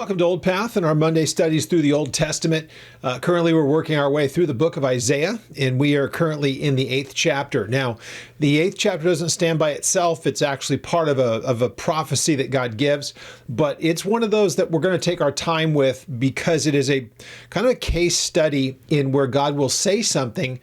Welcome to Old Path and our Monday studies through the Old Testament. Currently, we're working our way through the book of Isaiah, and we are currently in the 8th chapter. Now, the 8th chapter doesn't stand by itself. It's actually part of a prophecy that God gives, but it's one of those that we're going to take our time with because it is a kind of a case study in where God will say something,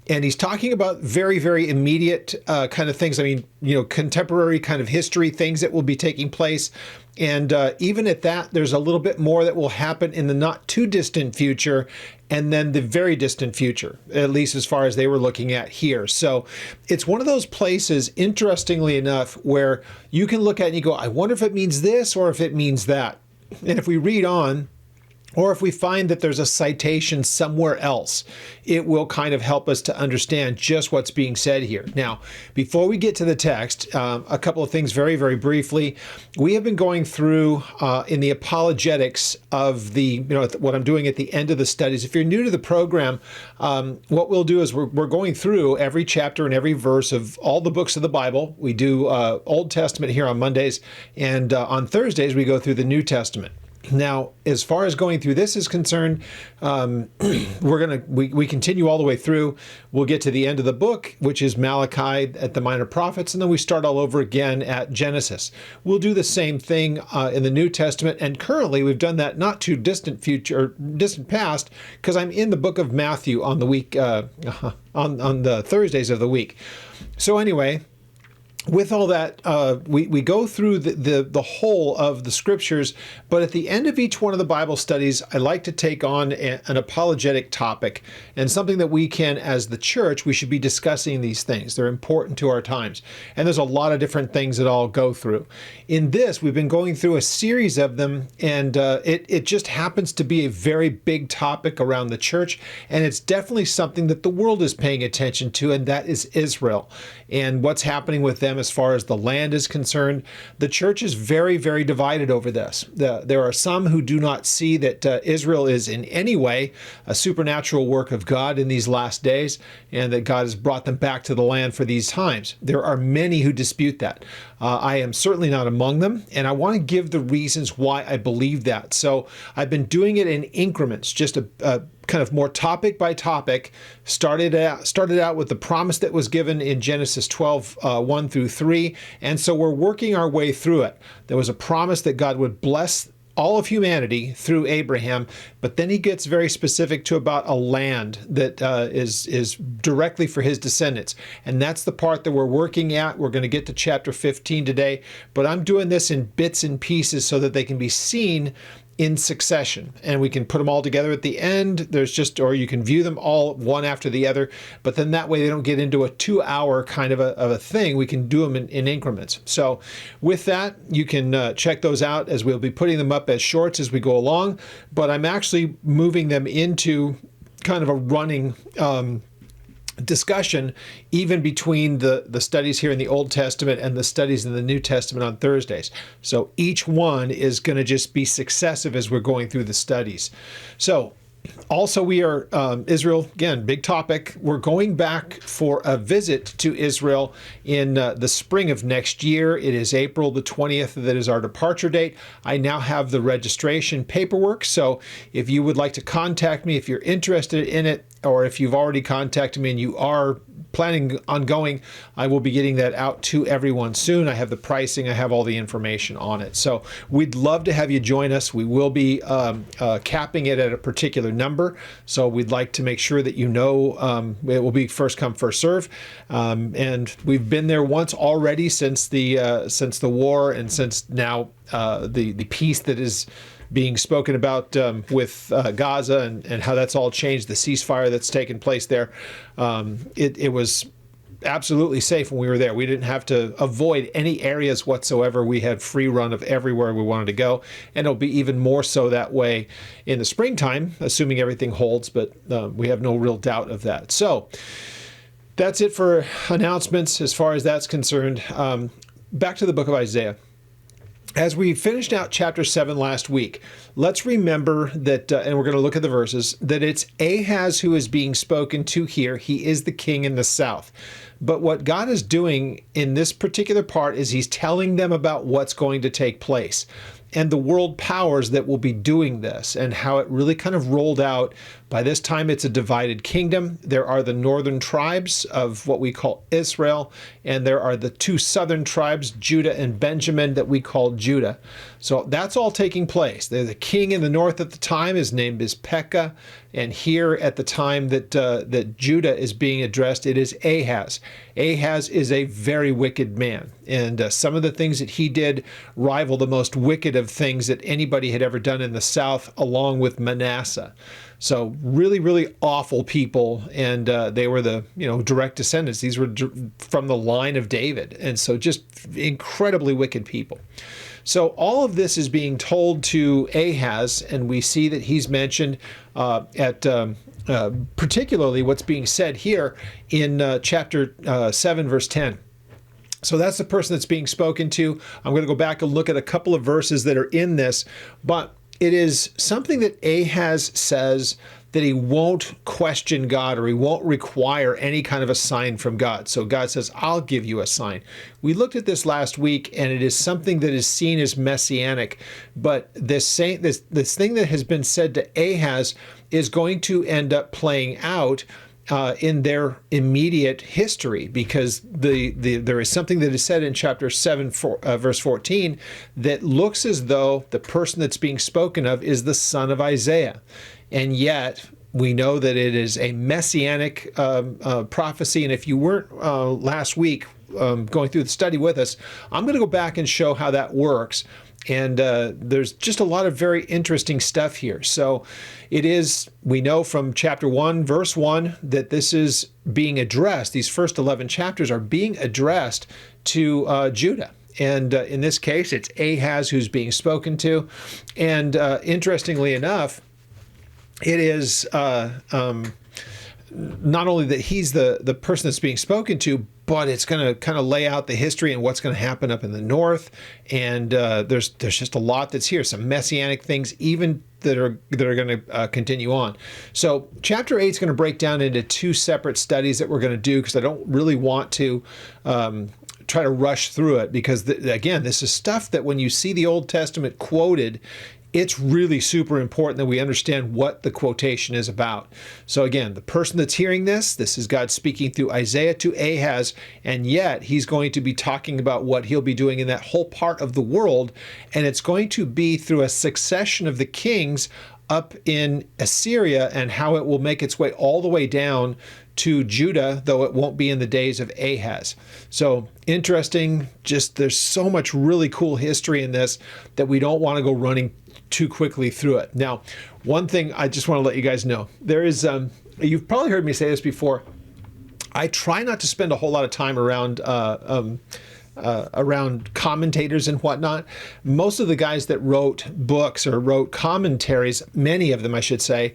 and he's talking about very, very immediate kind of things. I mean, contemporary kind of history, things that will be taking place. And even at that, there's a little bit more that will happen in the not too distant future and then the very distant future, at least as far as they were looking at here. So it's one of those places, interestingly enough, where you can look at it and you go, I wonder if it means this or if it means that. And if we read on, or if we find that there's a citation somewhere else, it will kind of help us to understand just what's being said here. Now, before we get to the text, a couple of things very, very briefly. We have been going through in the apologetics of the, what I'm doing at the end of the studies. If you're new to the program, what we'll do is we're going through every chapter and every verse of all the books of the Bible. We do Old Testament here on Mondays, and on Thursdays we go through the New Testament. Now, as far as going through this is concerned, we continue all the way through. We'll get to the end of the book, which is Malachi at the Minor Prophets, and then we start all over again at Genesis. We'll do the same thing in the New Testament, and currently we've done that not too distant past, because I'm in the book of Matthew on the week on the Thursdays of the week. So anyway, with all that, we go through the whole of the scriptures, but at the end of each one of the Bible studies, I like to take on an apologetic topic and something that we can, as the church, we should be discussing these things. They're important to our times. And there's a lot of different things that I'll go through. In this, we've been going through a series of them, and it just happens to be a very big topic around the church, and it's definitely something that the world is paying attention to, and that is Israel and what's happening with them as far as the land is concerned. The church is very, very divided over this. There are some who do not see that Israel is in any way a supernatural work of God in these last days, and that God has brought them back to the land for these times. There are many who dispute that. I am certainly not among them, and I want to give the reasons why I believe that. So I've been doing it in increments, just a kind of more topic by topic. Started out with the promise that was given in Genesis 12, 1 through 3. And so we're working our way through it. There was a promise that God would bless all of humanity through Abraham, but then he gets very specific to about a land that is directly for his descendants. And that's the part that we're working at. We're going to get to chapter 15 today, but I'm doing this in bits and pieces so that they can be seen in succession, and we can put them all together at the end. Or you can view them all one after the other, but then that way they don't get into a 2-hour kind of a thing. We can do them in increments. So with that, you can check those out, as we'll be putting them up as shorts as we go along, but I'm actually moving them into kind of a running discussion even between the studies here in the Old Testament and the studies in the New Testament on Thursdays. So each one is going to just be successive as we're going through the studies. So also, we are Israel, again, big topic. We're going back for a visit to Israel in the spring of next year. It is April the 20th. That is our departure date. I now have the registration paperwork. So if you would like to contact me, if you're interested in it, or if you've already contacted me and you are planning on going, I will be getting that out to everyone soon. I have the pricing, I have all the information on it. So we'd love to have you join us. We will be capping it at a particular number. So we'd like to make sure that it will be first come, first serve. And we've been there once already since the war, and since now the peace that is being spoken about with Gaza and how that's all changed, the ceasefire that's taken place there. It was absolutely safe when we were there. We didn't have to avoid any areas whatsoever. We had free run of everywhere we wanted to go, and it'll be even more so that way in the springtime, assuming everything holds, but we have no real doubt of that. So that's it for announcements as far as that's concerned. Back to the book of Isaiah. As we finished out chapter 7 last week, let's remember that, and we're going to look at the verses, that it's Ahaz who is being spoken to here. He is the king in the south. But what God is doing in this particular part is he's telling them about what's going to take place. and the world powers that will be doing this, and how it really kind of rolled out. By this time, it's a divided kingdom. There are the northern tribes of what we call Israel, and there are the two southern tribes, Judah and Benjamin, that we call Judah. So that's all taking place. There's a king in the north at the time. His name is Pekah, and here at the time that Judah is being addressed, it is Ahaz. Ahaz is a very wicked man, and some of the things that he did rival the most wicked of things that anybody had ever done in the south, along with Manasseh. So really, really awful people, and they were the direct descendants. These were from the line of David, and so just incredibly wicked people. So all of this is being told to Ahaz, and we see that he's mentioned at particularly what's being said here in chapter 7, verse 10. So that's the person that's being spoken to. I'm going to go back and look at a couple of verses that are in this, but it is something that Ahaz says that he won't question God, or he won't require any kind of a sign from God. So God says, I'll give you a sign. We looked at this last week, and it is something that is seen as messianic, but this thing that has been said to Ahaz is going to end up playing out in their immediate history, because there is something that is said in chapter 7, verse 14, that looks as though the person that's being spoken of is the son of Isaiah. And yet, we know that it is a messianic prophecy. And if you weren't last week going through the study with us, I'm going to go back and show how that works. And there's just a lot of very interesting stuff here. So it is, we know from chapter 1, verse 1, that this is being addressed. These first 11 chapters are being addressed to Judah. And in this case, it's Ahaz who's being spoken to. And interestingly enough, it is not only that he's the person that's being spoken to, but it's going to kind of lay out the history and what's going to happen up in the north. And there's just a lot that's here, some messianic things even that are going to continue on. So chapter 8 is going to break down into two separate studies that we're going to do, because I don't really want to try to rush through it, because again, this is stuff that when you see the Old Testament quoted, it's really super important that we understand what the quotation is about. So again, the person that's hearing this is God speaking through Isaiah to Ahaz, and yet he's going to be talking about what he'll be doing in that whole part of the world, and it's going to be through a succession of the kings up in Assyria, and how it will make its way all the way down to Judah, though it won't be in the days of Ahaz. So interesting, just there's so much really cool history in this that we don't want to go running too quickly through it. Now, one thing I just want to let you guys know, there is, you've probably heard me say this before, I try not to spend a whole lot of time around commentators and whatnot. Most of the guys that wrote books or wrote commentaries, many of them I should say,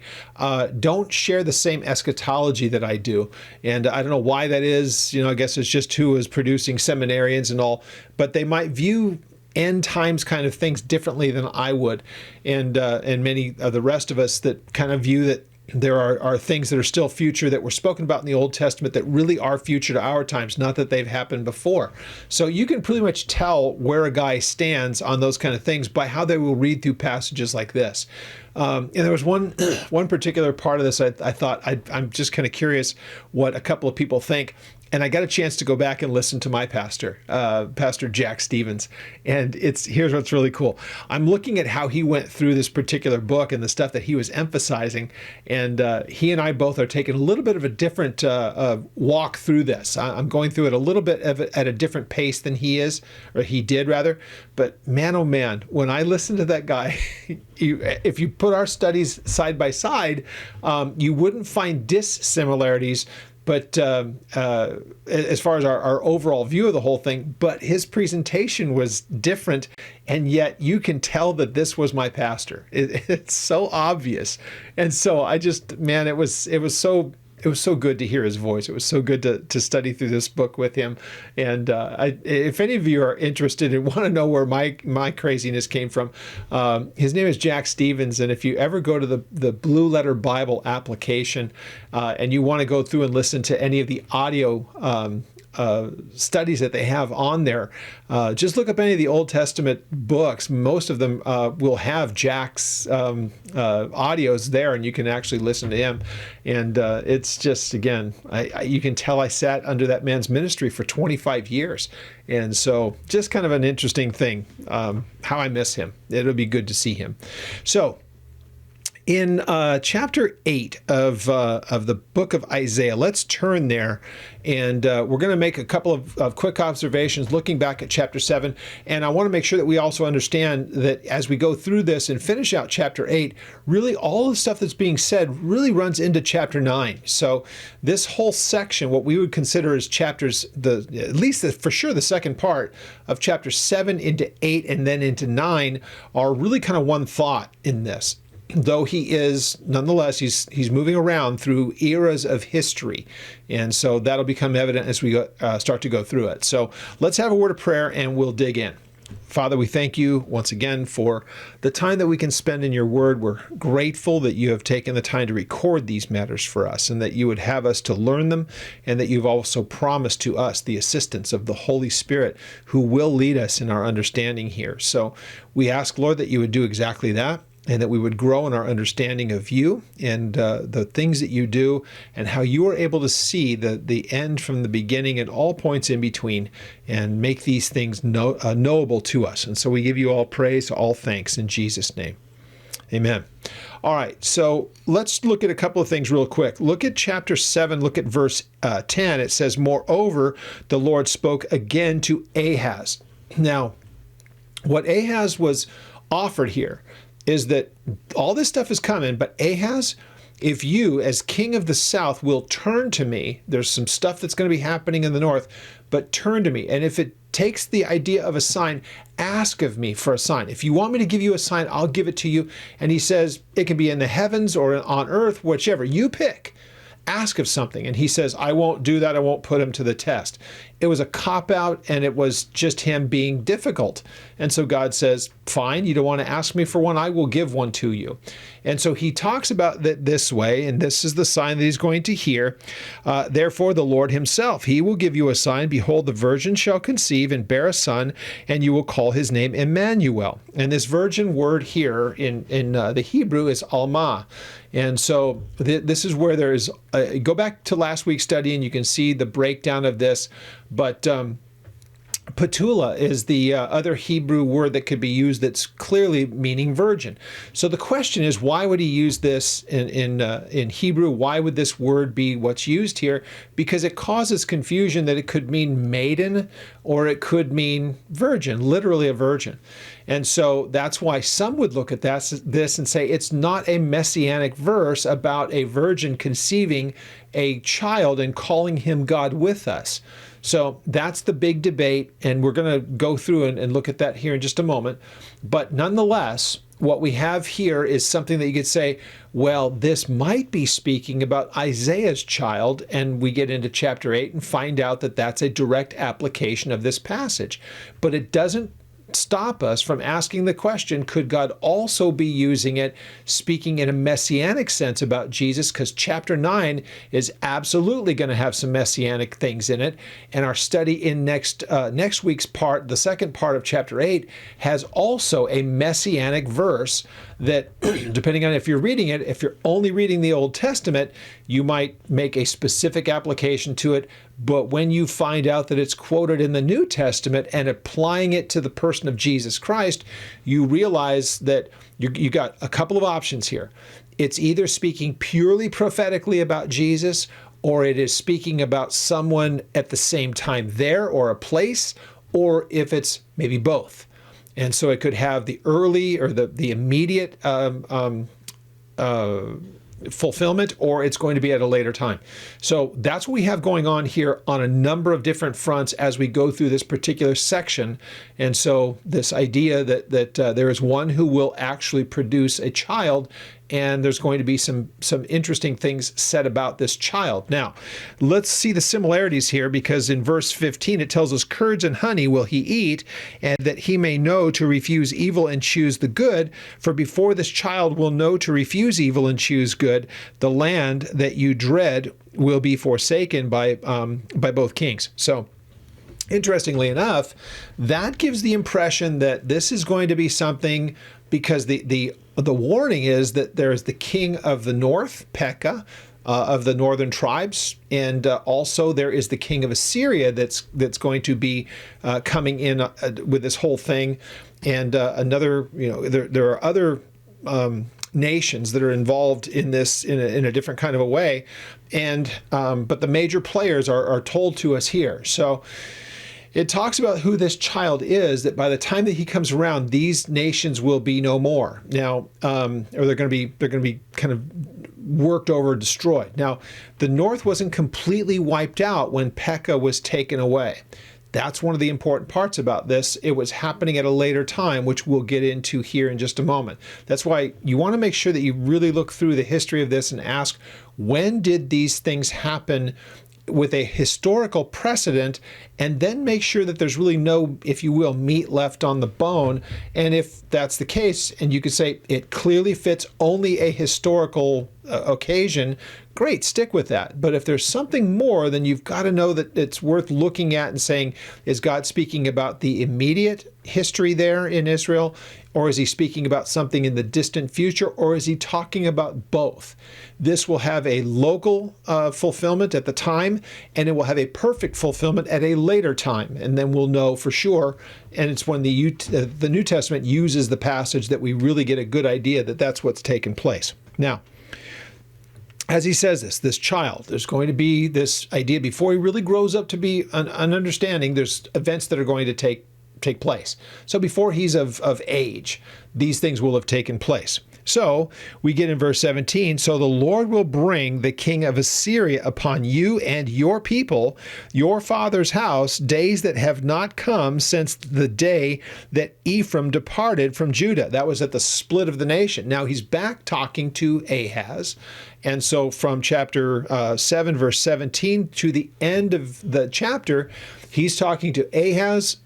don't share the same eschatology that I do. And I don't know why that is. I guess it's just who is producing seminarians and all, but they might view end times kind of things differently than I would, and many of the rest of us that kind of view that there are things that are still future that were spoken about in the Old Testament that really are future to our times, not that they've happened before. So you can pretty much tell where a guy stands on those kind of things by how they will read through passages like this. And there was one particular part of this I thought I'm just kind of curious what a couple of people think. And I got a chance to go back and listen to my pastor, Pastor Jack Stevens. And here's what's really cool. I'm looking at how he went through this particular book and the stuff that he was emphasizing. And he and I both are taking a little bit of a different walk through this. I'm going through it a little bit at a different pace than he is, or he did rather. But man, oh man, when I listen to that guy, if you put our studies side by side, you wouldn't find dissimilarities. But as far as our overall view of the whole thing, but his presentation was different, and yet you can tell that this was my pastor. It's so obvious, and so I just, man, it was so good to hear his voice. It was so good to study through this book with him. And if any of you are interested and want to know where my craziness came from, his name is Jack Stevens. And if you ever go to the Blue Letter Bible application and you want to go through and listen to any of the audio studies that they have on there. Just look up any of the Old Testament books. Most of them will have Jack's audios there, and you can actually listen to him. And it's just, again, you can tell I sat under that man's ministry for 25 years. And so just kind of an interesting thing, how I miss him. It'll be good to see him. So in chapter 8 of the book of Isaiah, let's turn there, and we're going to make a couple of quick observations looking back at chapter 7. And I want to make sure that we also understand that as we go through this and finish out chapter 8, really all the stuff that's being said really runs into chapter 9. So this whole section, what we would consider as chapters, for sure the second part of chapter 7 into 8 and then into 9, are really kind of one thought in this. Though he is, nonetheless, he's moving around through eras of history. And so that'll become evident as we start to go through it. So let's have a word of prayer and we'll dig in. Father, we thank you once again for the time that we can spend in your word. We're grateful that you have taken the time to record these matters for us and that you would have us to learn them, and that you've also promised to us the assistance of the Holy Spirit who will lead us in our understanding here. So we ask, Lord, that you would do exactly that, and that we would grow in our understanding of you and the things that you do and how you are able to see the end from the beginning and all points in between and make these things knowable to us. And so we give you all praise, all thanks in Jesus' name. Amen. All right, so let's look at a couple of things real quick. Look at chapter 7, look at verse 10. It says, "Moreover, the Lord spoke again to Ahaz." Now, what Ahaz was offered here is that all this stuff is coming, but Ahaz, if you, as king of the south, will turn to me, there's some stuff that's going to be happening in the north, but turn to me. And if it takes the idea of a sign, ask of me for a sign. If you want me to give you a sign, I'll give it to you. And he says, it can be in the heavens or on earth, whichever. You pick. Ask of something. And he says, I won't do that. I won't put him to the test. It was a cop-out, and it was just him being difficult. And so God says, fine, you don't want to ask me for one, I will give one to you. And so he talks about that this way, and this is the sign that he's going to hear. Therefore, the Lord himself, he will give you a sign. Behold, the virgin shall conceive and bear a son, and you will call his name Emmanuel. And this virgin word here in the Hebrew is Alma. And so this is where there is, go back to last week's study and you can see the breakdown of this. But Petula is the other Hebrew word that could be used that's clearly meaning virgin. So the question is, why would he use this in Hebrew? Why would this word be what's used here? Because it causes confusion that it could mean maiden or it could mean virgin, literally a virgin. And so that's why some would look at this and say it's not a messianic verse about a virgin conceiving a child and calling him God with us. So that's the big debate, and we're going to go through and look at that here in just a moment. But nonetheless, what we have here is something that you could say, well, this might be speaking about Isaiah's child, and we get into chapter 8 and find out that that's a direct application of this passage. But it doesn't stop us from asking the question, could God also be using it, speaking in a messianic sense about Jesus? Because chapter 9 is absolutely going to have some messianic things in it. And our study in next week's part, the second part of chapter 8, has also a messianic verse that, depending on if you're reading it, if you're only reading the Old Testament, you might make a specific application to it. But when you find out that it's quoted in the New Testament and applying it to the person of Jesus Christ, you realize that you got a couple of options here. It's either speaking purely prophetically about Jesus, or it is speaking about someone at the same time there, or a place, or if it's maybe both. And so it could have the early or the immediate fulfillment, or it's going to be at a later time. So that's what we have going on here on a number of different fronts as we go through this particular section. And so this idea that there is one who will actually produce a child and there's going to be some interesting things said about this child. Now, let's see the similarities here, because in verse 15 it tells us, curds and honey will he eat, and that he may know to refuse evil and choose the good. For before this child will know to refuse evil and choose good, the land that you dread will be forsaken by both kings. So, interestingly enough, that gives the impression that this is going to be something, because the warning is that there is the king of the north, Pekah, of the northern tribes, and also there is the king of Assyria that's going to be coming in with this whole thing, and another, there are other nations that are involved in this in a different kind of a way, and but the major players are told to us here. So it talks about who this child is, that by the time that he comes around, these nations will be no more. Now, or they're going to be kind of worked over, destroyed. Now, the north wasn't completely wiped out when Pekah was taken away. That's one of the important parts about this. It was happening at a later time, which we'll get into here in just a moment. That's why you want to make sure that you really look through the history of this and ask, when did these things happen with a historical precedent, and then make sure that there's really no, if you will, meat left on the bone. And if that's the case, and you could say it clearly fits only a historical occasion, great, stick with that. But if there's something more, then you've got to know that it's worth looking at and saying, is God speaking about the immediate history there in Israel, or is he speaking about something in the distant future, or is he talking about both? This will have a local fulfillment at the time, and it will have a perfect fulfillment at a later time, and then we'll know for sure. And it's when the New Testament uses the passage that we really get a good idea that that's what's taken place. Now, as he says this child, there's going to be this idea before he really grows up to be an understanding. There's events that are going to take place. So before he's of age, these things will have taken place. So we get in verse 17, so the Lord will bring the king of Assyria upon you and your people, your father's house, days that have not come since the day that Ephraim departed from Judah. That was at the split of the nation. Now he's back talking to Ahaz. And so from chapter 7, verse 17 to the end of the chapter, he's talking to Ahaz,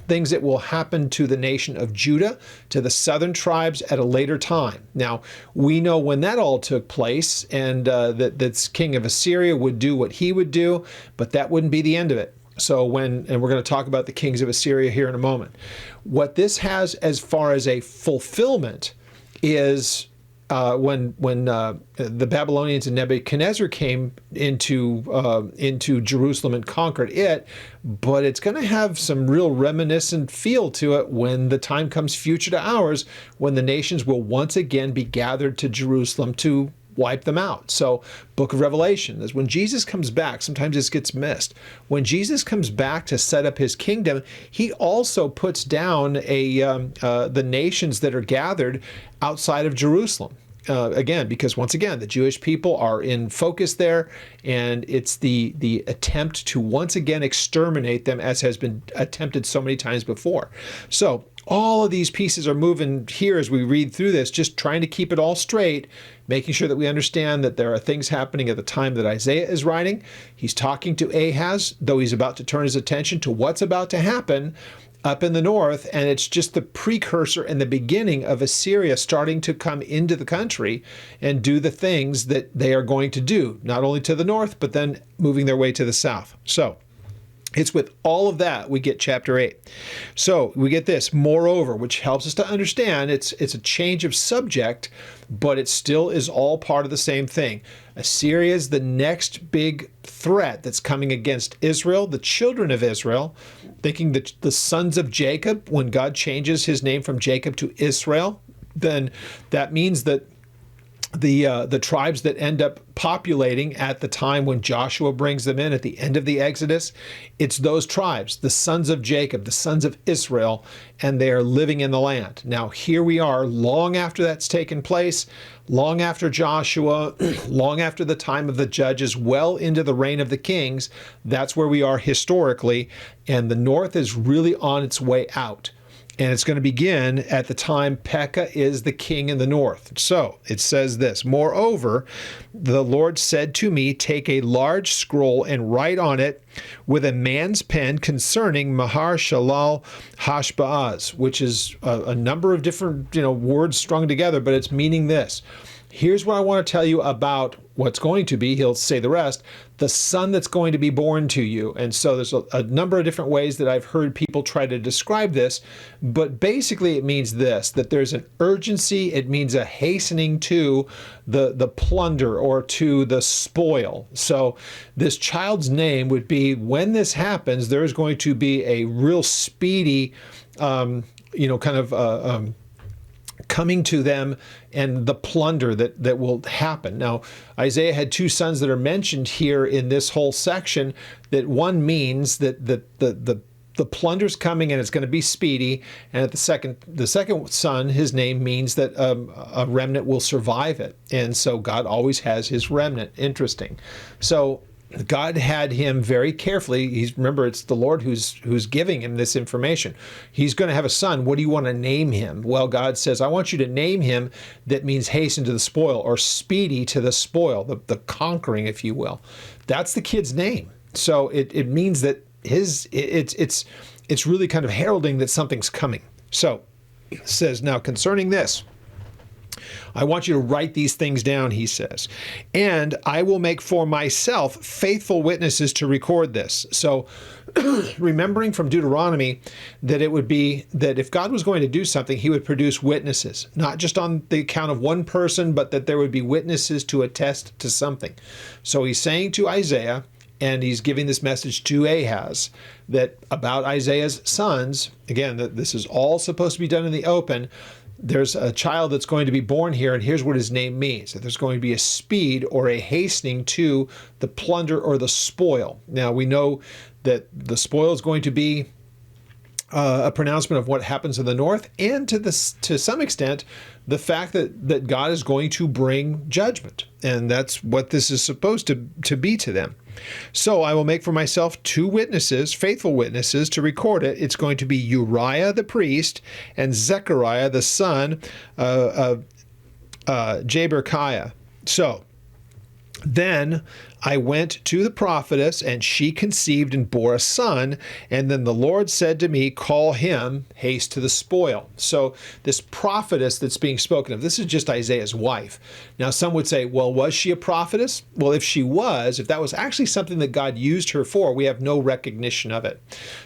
things that will happen to the nation of Judah, to the southern tribes at a later time. Now, we know when that all took place, and that king of Assyria would do what he would do, but that wouldn't be the end of it. So and we're going to talk about the kings of Assyria here in a moment. What this has as far as a fulfillment is when the Babylonians and Nebuchadnezzar came into Jerusalem and conquered it, but it's going to have some real reminiscent feel to it when the time comes future to ours, when the nations will once again be gathered to Jerusalem to wipe them out. So book of Revelation is when Jesus comes back. Sometimes this gets missed. When Jesus comes back to set up his kingdom, he also puts down the nations that are gathered outside of Jerusalem. Again, because once again, the Jewish people are in focus there, and it's the attempt to once again exterminate them, as has been attempted so many times before. So all of these pieces are moving here as we read through this, just trying to keep it all straight, making sure that we understand that there are things happening at the time that Isaiah is writing. He's talking to Ahaz, though he's about to turn his attention to what's about to happen up in the north, and it's just the precursor and the beginning of Assyria starting to come into the country and do the things that they are going to do, not only to the north, but then moving their way to the south. So it's with all of that we get chapter 8. So we get this, moreover, which helps us to understand it's a change of subject, but it still is all part of the same thing. Assyria is the next big threat that's coming against Israel, the children of Israel, thinking that the sons of Jacob, when God changes his name from Jacob to Israel, then that means that the tribes that end up populating at the time when Joshua brings them in at the end of the Exodus, it's those tribes, the sons of Jacob, the sons of Israel, and they are living in the land. Now, here we are long after that's taken place, long after Joshua, long after the time of the judges, well into the reign of the kings. That's where we are historically, and the north is really on its way out. And it's going to begin at the time Pekah is the king in the north. So it says this, "Moreover, the Lord said to me, take a large scroll and write on it with a man's pen concerning Mahar-shalal Hashbaz," which is a number of different words strung together, but it's meaning this. Here's what I want to tell you about what's going to be, he'll say the rest, the son that's going to be born to you. And so there's a number of different ways that I've heard people try to describe this, but basically it means this, that there's an urgency, it means a hastening to the plunder or to the spoil. So this child's name would be, when this happens, there is going to be a real speedy, coming to them and the plunder that will happen. Now, Isaiah had two sons that are mentioned here in this whole section, that one means that the plunder's coming and it's going to be speedy, and at the second son, his name means that a remnant will survive it. And so God always has his remnant. Interesting. So God had him very carefully. Remember, it's the Lord who's giving him this information. He's going to have a son. What do you want to name him? Well, God says, I want you to name him that means hasten to the spoil, or speedy to the spoil, the conquering, if you will. That's the kid's name. So it means that it's really kind of heralding that something's coming. So it says, now concerning this, I want you to write these things down, he says, and I will make for myself faithful witnesses to record this. So remembering from Deuteronomy that it would be that if God was going to do something, he would produce witnesses, not just on the account of one person, but that there would be witnesses to attest to something. So he's saying to Isaiah, and he's giving this message to Ahaz, that about Isaiah's sons, again, that this is all supposed to be done in the open. There's a child that's going to be born here, and here's what his name means, that there's going to be a speed or a hastening to the plunder or the spoil. Now, we know that the spoil is going to be a pronouncement of what happens in the north, and to some extent, the fact that God is going to bring judgment. And that's what this is supposed to be to them. So I will make for myself two witnesses, faithful witnesses, to record it. It's going to be Uriah the priest and Zechariah the son of Jeberechiah. So then I went to the prophetess, and she conceived and bore a son. And then the Lord said to me, call him Haste to the Spoil. So this prophetess that's being spoken of, this is just Isaiah's wife. Now, some would say, well, was she a prophetess? Well, if that was actually something that God used her for, we have no recognition of it.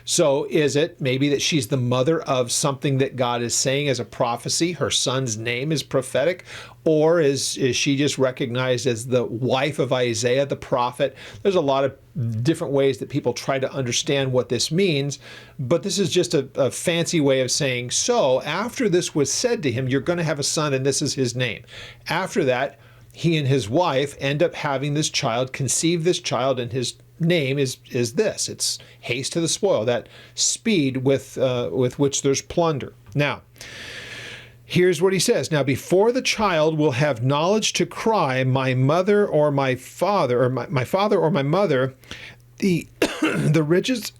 So is it maybe that she's the mother of something that God is saying as a prophecy? Her son's name is prophetic? Or is she just recognized as the wife of Isaiah the prophet? There's a lot of different ways that people try to understand what this means, but this is just a fancy way of saying, so after this was said to him, you're going to have a son and this is his name. After that, he and his wife end up having this child, conceive this child, and his name is this. It's haste to the spoil, that speed with which there's plunder. Now, here's what he says. Now, before the child will have knowledge to cry, my mother or my father, or my father or my mother, the riches,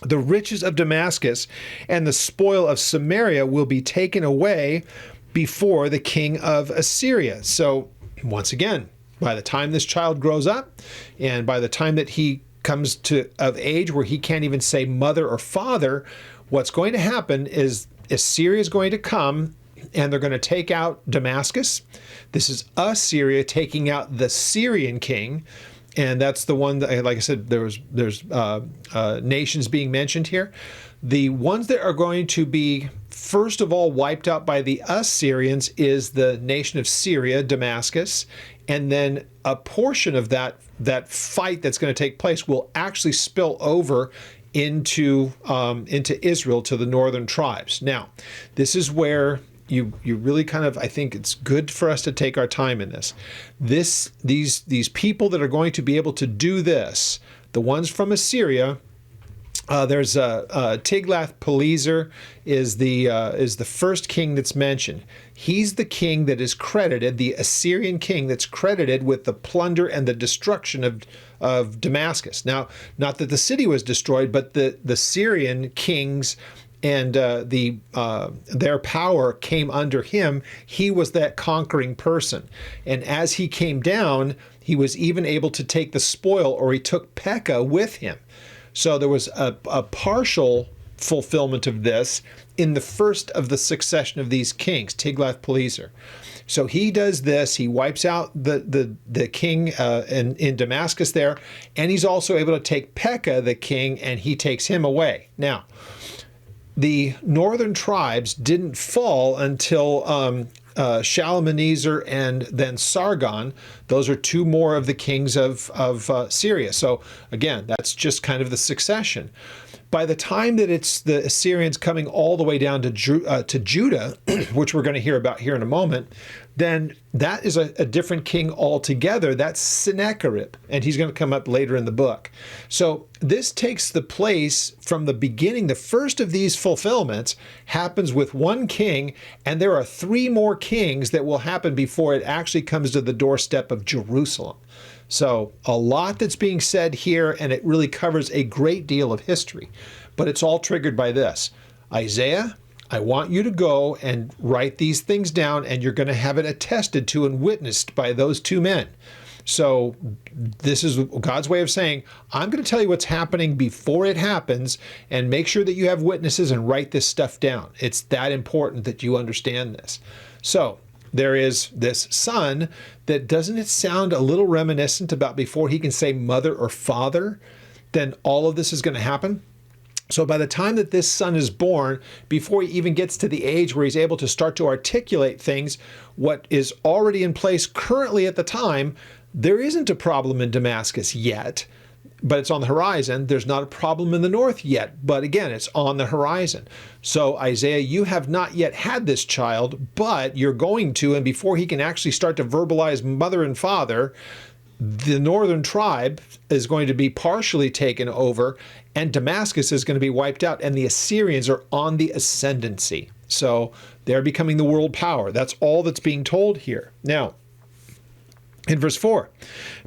the riches of Damascus and the spoil of Samaria will be taken away before the king of Assyria. So once again, by the time this child grows up, and by the time that he comes of age where he can't even say mother or father, what's going to happen is Assyria is going to come, and they're going to take out Damascus. This is Assyria taking out the Syrian king, and that's the one that, like I said, there's nations being mentioned here. The ones that are going to be first of all wiped out by the Assyrians is the nation of Syria, Damascus, and then a portion of that fight that's going to take place will actually spill over into Israel, to the northern tribes. Now, this is where you really kind of, I think it's good for us to take our time in this. These people that are going to be able to do this, the ones from Assyria, There's Tiglath-Pileser is the first king that's mentioned. He's the king that is credited, the Assyrian king that's credited with the plunder and the destruction of Damascus. Now, not that the city was destroyed, but the Syrian kings and their power came under him. He was that conquering person. And as he came down, he was even able to take the spoil, or he took Pekah with him. So there was a partial fulfillment of this in the first of the succession of these kings, Tiglath-Pileser. So he does this. He wipes out the king in Damascus there, and he's also able to take Pekah, the king, and he takes him away. Now, the northern tribes didn't fall until Shalmaneser and then Sargon. Those are two more of the kings of Syria. So again, that's just kind of the succession. By the time that it's the Assyrians coming all the way down to Judah, which we're going to hear about here in a moment, then that is a different king altogether. That's Sennacherib, and he's going to come up later in the book. So this takes the place from the beginning. The first of these fulfillments happens with one king, and there are three more kings that will happen before it actually comes to the doorstep of Jerusalem. So a lot that's being said here, and it really covers a great deal of history, but it's all triggered by this. Isaiah, I want you to go and write these things down, and you're going to have it attested to and witnessed by those two men. So this is God's way of saying, I'm going to tell you what's happening before it happens, and make sure that you have witnesses and write this stuff down. It's that important that you understand this. So there is this son that, doesn't it sound a little reminiscent about before he can say mother or father, then all of this is going to happen? So by the time that this son is born, before he even gets to the age where he's able to start to articulate things, what is already in place currently at the time, there isn't a problem in Damascus yet, but it's on the horizon. There's not a problem in the north yet, but again, it's on the horizon. So Isaiah, you have not yet had this child, but you're going to, and before he can actually start to verbalize mother and father, the northern tribe is going to be partially taken over, and Damascus is going to be wiped out, and the Assyrians are on the ascendancy. So they're becoming the world power. That's all that's being told here. Now, in verse 4,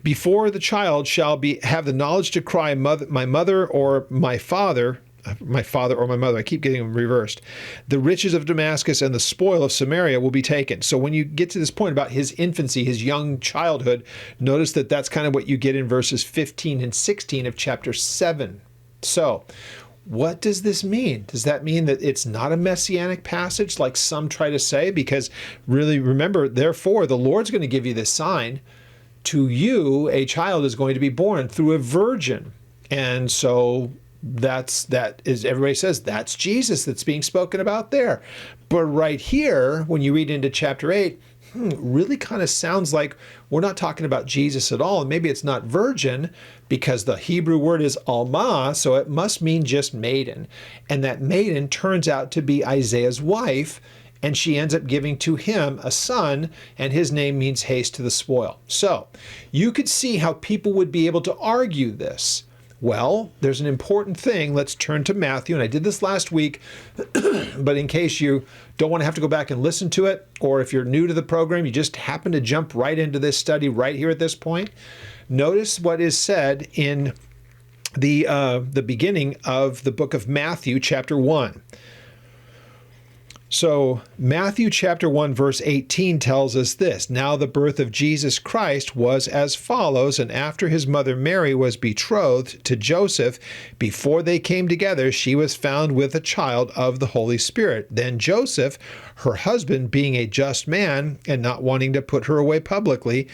before the child shall have the knowledge to cry, my mother or my father or my mother, I keep getting them reversed, the riches of Damascus and the spoil of Samaria will be taken. So when you get to this point about his infancy, his young childhood, notice that that's kind of what you get in verses 15 and 16 of chapter 7. So what does this mean? Does that mean that it's not a messianic passage like some try to say? Because really, remember, therefore, the Lord's going to give you this sign. To you, a child is going to be born through a virgin. And so that is, everybody says, that's Jesus that's being spoken about there. But right here, when you read into chapter 8, really kind of sounds like we're not talking about Jesus at all. And maybe it's not virgin, because the Hebrew word is alma, so it must mean just maiden. And that maiden turns out to be Isaiah's wife, and she ends up giving to him a son, and his name means haste to the spoil. So you could see how people would be able to argue this. Well, there's an important thing. Let's turn to Matthew, and I did this last week, but in case you don't want to have to go back and listen to it, or if you're new to the program, you just happen to jump right into this study right here at this point, notice what is said in the beginning of the book of Matthew, chapter 1. So Matthew chapter 1 verse 18 tells us this: Now the birth of Jesus Christ was as follows, and after his mother Mary was betrothed to Joseph, before they came together, she was found with a child of the Holy Spirit. Then Joseph, her husband, being a just man and not wanting to put her away publicly,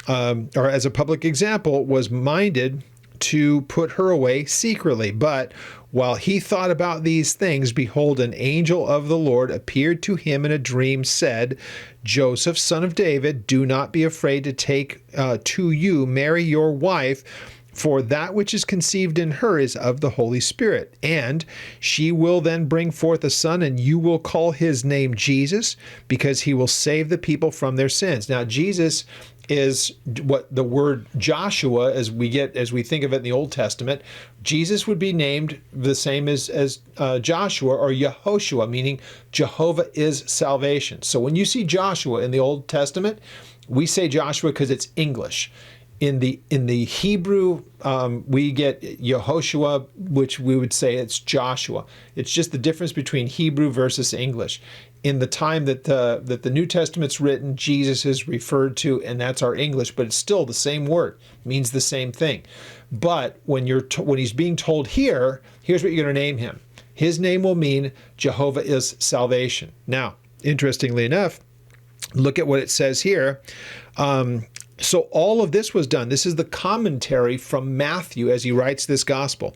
or as a public example, was minded to put her away secretly. But while he thought about these things, behold, an angel of the Lord appeared to him in a dream, said, Joseph, son of David, do not be afraid to take to you Mary your wife, for that which is conceived in her is of the Holy Spirit. And she will then bring forth a son, and you will call his name Jesus, because he will save the people from their sins. Now, Jesus is what the word Joshua, as we think of it in the Old Testament, Jesus would be named the same as Joshua, or Yehoshua, meaning Jehovah is salvation. So when you see Joshua in the Old Testament, we say Joshua because it's English. In the Hebrew, we get Yehoshua, which we would say it's Joshua. It's just the difference between Hebrew versus English. In the time that the New Testament's written, Jesus is referred to, and that's our English, but it's still the same word, means the same thing. But when he's being told here, here's what you're going to name him. His name will mean Jehovah is salvation. Now, interestingly enough, look at what it says here. So all of this was done. This is the commentary from Matthew as he writes this gospel.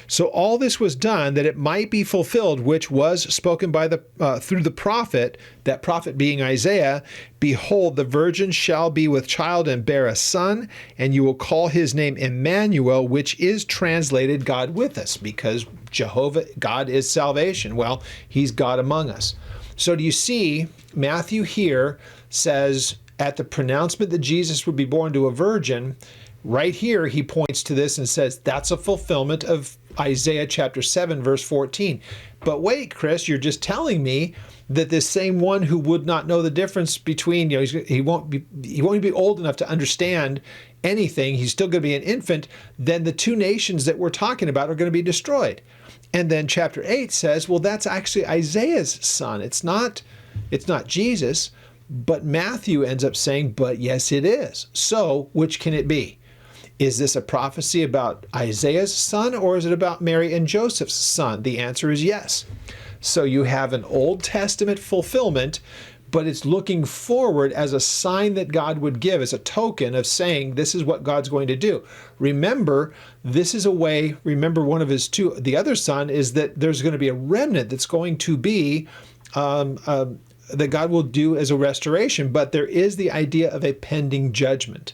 So all this was done that it might be fulfilled, which was spoken by through the prophet, that prophet being Isaiah. Behold, the virgin shall be with child and bear a son, and you will call his name Emmanuel, which is translated God with us, because Jehovah, God is salvation. Well, he's God among us. So do you see, Matthew here says, at the pronouncement that Jesus would be born to a virgin, right here he points to this and says that's a fulfillment of Isaiah chapter 7, verse 14. But wait, Chris, you're just telling me that this same one who would not know the difference between, he won't be old enough to understand anything, he's still going to be an infant, then the two nations that we're talking about are going to be destroyed. And then chapter 8 says, well, that's actually Isaiah's son. It's not Jesus. But Matthew ends up saying, but yes, it is. So which can it be? Is this a prophecy about Isaiah's son, or is it about Mary and Joseph's son? The answer is yes. So you have an Old Testament fulfillment, but it's looking forward as a sign that God would give, as a token of saying this is what God's going to do. Remember, this is a way, remember one of his two, the other son is that there's going to be a remnant that's going to be that God will do as a restoration, but there is the idea of a pending judgment.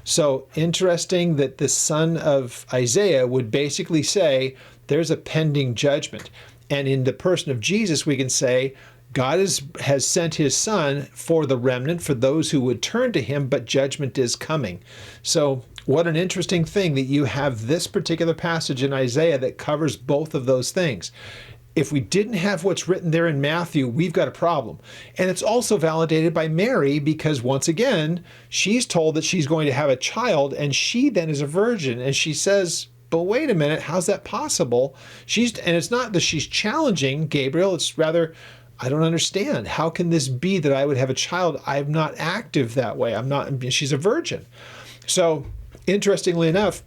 So interesting that the son of Isaiah would basically say there's a pending judgment. And in the person of Jesus, we can say God has sent his son for the remnant, for those who would turn to him, but judgment is coming. So what an interesting thing that you have this particular passage in Isaiah that covers both of those things. If we didn't have what's written there in Matthew, we've got a problem. And it's also validated by Mary, because once again, she's told that she's going to have a child, and she then is a virgin. And she says, but wait a minute, how's that possible? And it's not that she's challenging Gabriel, it's rather, I don't understand. How can this be that I would have a child? I'm not active that way. She's a virgin. So interestingly enough,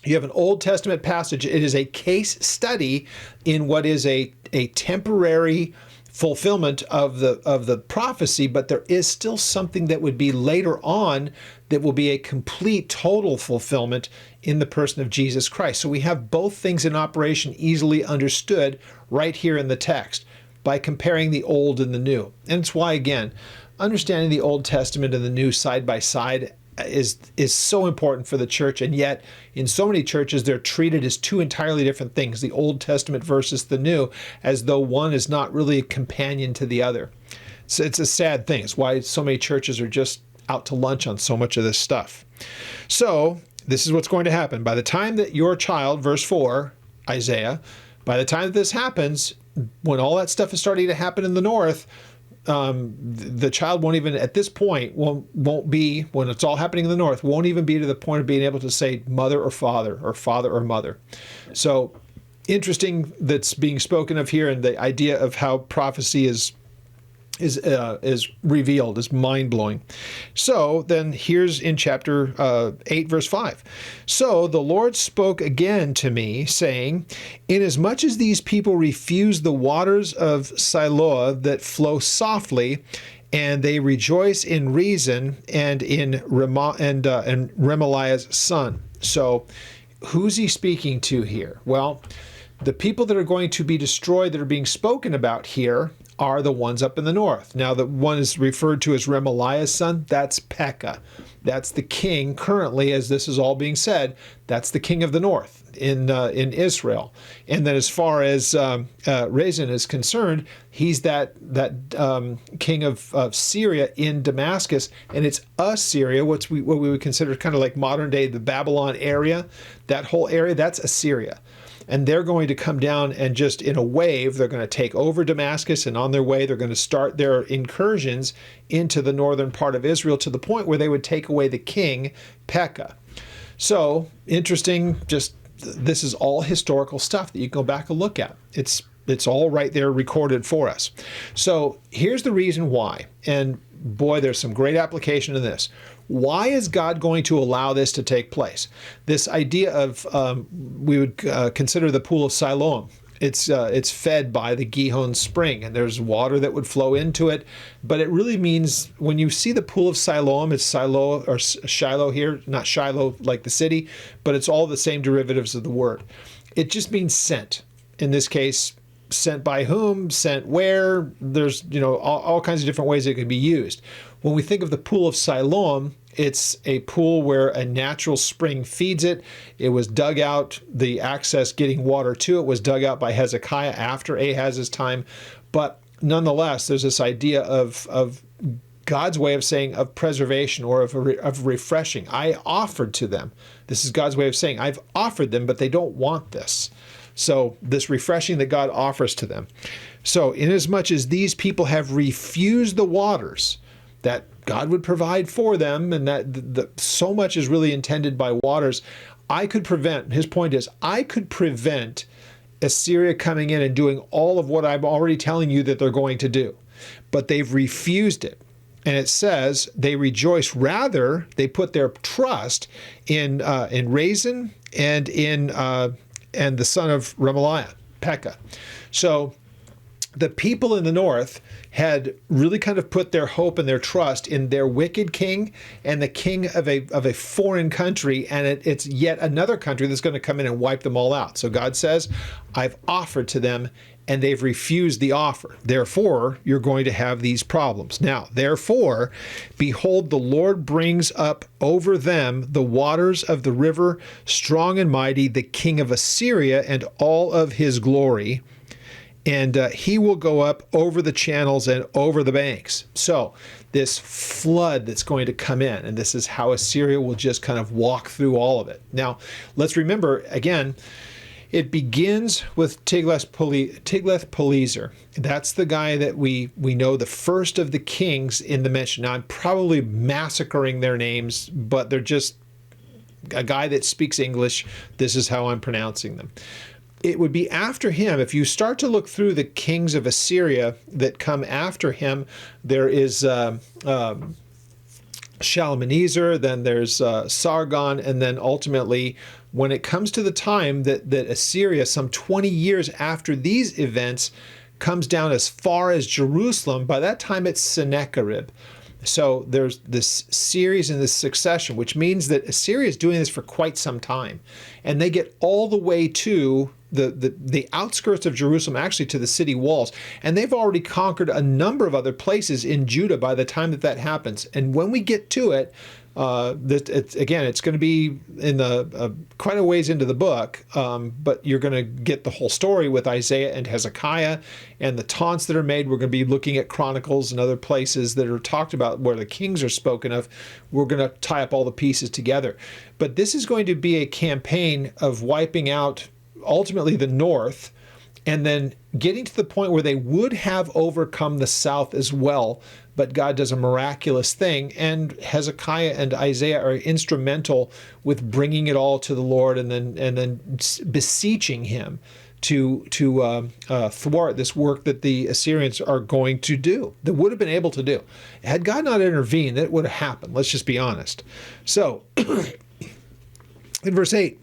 you have an Old Testament passage. It is a case study in what is a temporary fulfillment of the prophecy, but there is still something that would be later on that will be a complete, total fulfillment in the person of Jesus Christ. So we have both things in operation, easily understood right here in the text by comparing the Old and the New. And it's why, again, understanding the Old Testament and the New side by side is so important for the church, and yet in so many churches they're treated as two entirely different things, the Old Testament versus the New, as though one is not really a companion to the other. So it's a sad thing. It's why so many churches are just out to lunch on so much of this stuff. So this is what's going to happen. By the time that your child, verse 4, Isaiah, by the time that this happens, when all that stuff is starting to happen in the north, the child won't even, at this point, won't be, when it's all happening in the north, won't even be to the point of being able to say mother or father or mother. So interesting that's being spoken of here, and the idea of how prophecy is revealed is mind-blowing. So then here's in chapter 8, verse 5. So the Lord spoke again to me, saying, inasmuch as these people refuse the waters of Siloah that flow softly, and they rejoice in Reason and in Remaliah's son. So who's he speaking to here? Well, the people that are going to be destroyed that are being spoken about here are the ones up in the north. Now, the one is referred to as Remaliah's son. That's Pekah. That's the king currently, as this is all being said. That's the king of the north in Israel. And then, as far as Rezin is concerned, he's that king of Syria in Damascus, and it's Assyria, what we would consider kind of like modern day the Babylon area. That whole area, that's Assyria. And they're going to come down and just in a wave, they're going to take over Damascus, and on their way, they're going to start their incursions into the northern part of Israel to the point where they would take away the king, Pekah. So, interesting, just this is all historical stuff that you can go back and look at. It's all right there recorded for us. So here's the reason why. And boy, there's some great application in this. Why is God going to allow this to take place? This idea of, we would consider the pool of Siloam. It's fed by the Gihon spring, and there's water that would flow into it. But it really means, when you see the pool of Siloam, it's Shiloh or Shiloh here, not Shiloh like the city, but it's all the same derivatives of the word. It just means sent. In this case, sent by whom, sent where. There's all kinds of different ways it could be used. When we think of the pool of Siloam, it's a pool where a natural spring feeds it. It was dug out, the access getting water to it was dug out by Hezekiah after Ahaz's time. But nonetheless, there's this idea of God's way of saying of preservation or of refreshing. I offered to them. This is God's way of saying, I've offered them, but they don't want this. So this refreshing that God offers to them. So inasmuch as these people have refused the waters that God would provide for them, and that so much is really intended by waters, his point is, I could prevent Assyria coming in and doing all of what I'm already telling you that they're going to do. But they've refused it. And it says they rejoice. Rather, they put their trust in Rezin and in the son of Remaliah, Pekah. So the people in the north had really kind of put their hope and their trust in their wicked king and the king of a foreign country, and it's yet another country that's going to come in and wipe them all out. So God says, I've offered to them, and they've refused the offer. Therefore, you're going to have these problems. Now, therefore, behold, the Lord brings up over them the waters of the river, strong and mighty, the king of Assyria and all of his glory. And he will go up over the channels and over the banks. So this flood that's going to come in, and this is how Assyria will just kind of walk through all of it. Now, let's remember, again, it begins with Tiglath-Pileser. That's the guy that we know, the first of the kings in the mention. Now, I'm probably massacring their names, but they're just a guy that speaks English. This is how I'm pronouncing them. It would be after him. If you start to look through the kings of Assyria that come after him, there is Shalmaneser, then there's Sargon, and then ultimately, when it comes to the time that Assyria, some 20 years after these events, comes down as far as Jerusalem, by that time it's Sennacherib. So there's this series and this succession, which means that Assyria is doing this for quite some time. And they get all the way to the outskirts of Jerusalem, actually to the city walls. And they've already conquered a number of other places in Judah by the time that happens. And when we get to it, it's going to be in the quite a ways into the book, but you're going to get the whole story with Isaiah and Hezekiah and the taunts that are made. We're going to be looking at Chronicles and other places that are talked about where the kings are spoken of. We're going to tie up all the pieces together. But this is going to be a campaign of wiping out ultimately the north, and then getting to the point where they would have overcome the south as well. But God does a miraculous thing, and Hezekiah and Isaiah are instrumental with bringing it all to the Lord, and then beseeching him to thwart this work that the Assyrians are going to do, that would have been able to do. Had God not intervened, it would have happened. Let's just be honest. So in verse 8,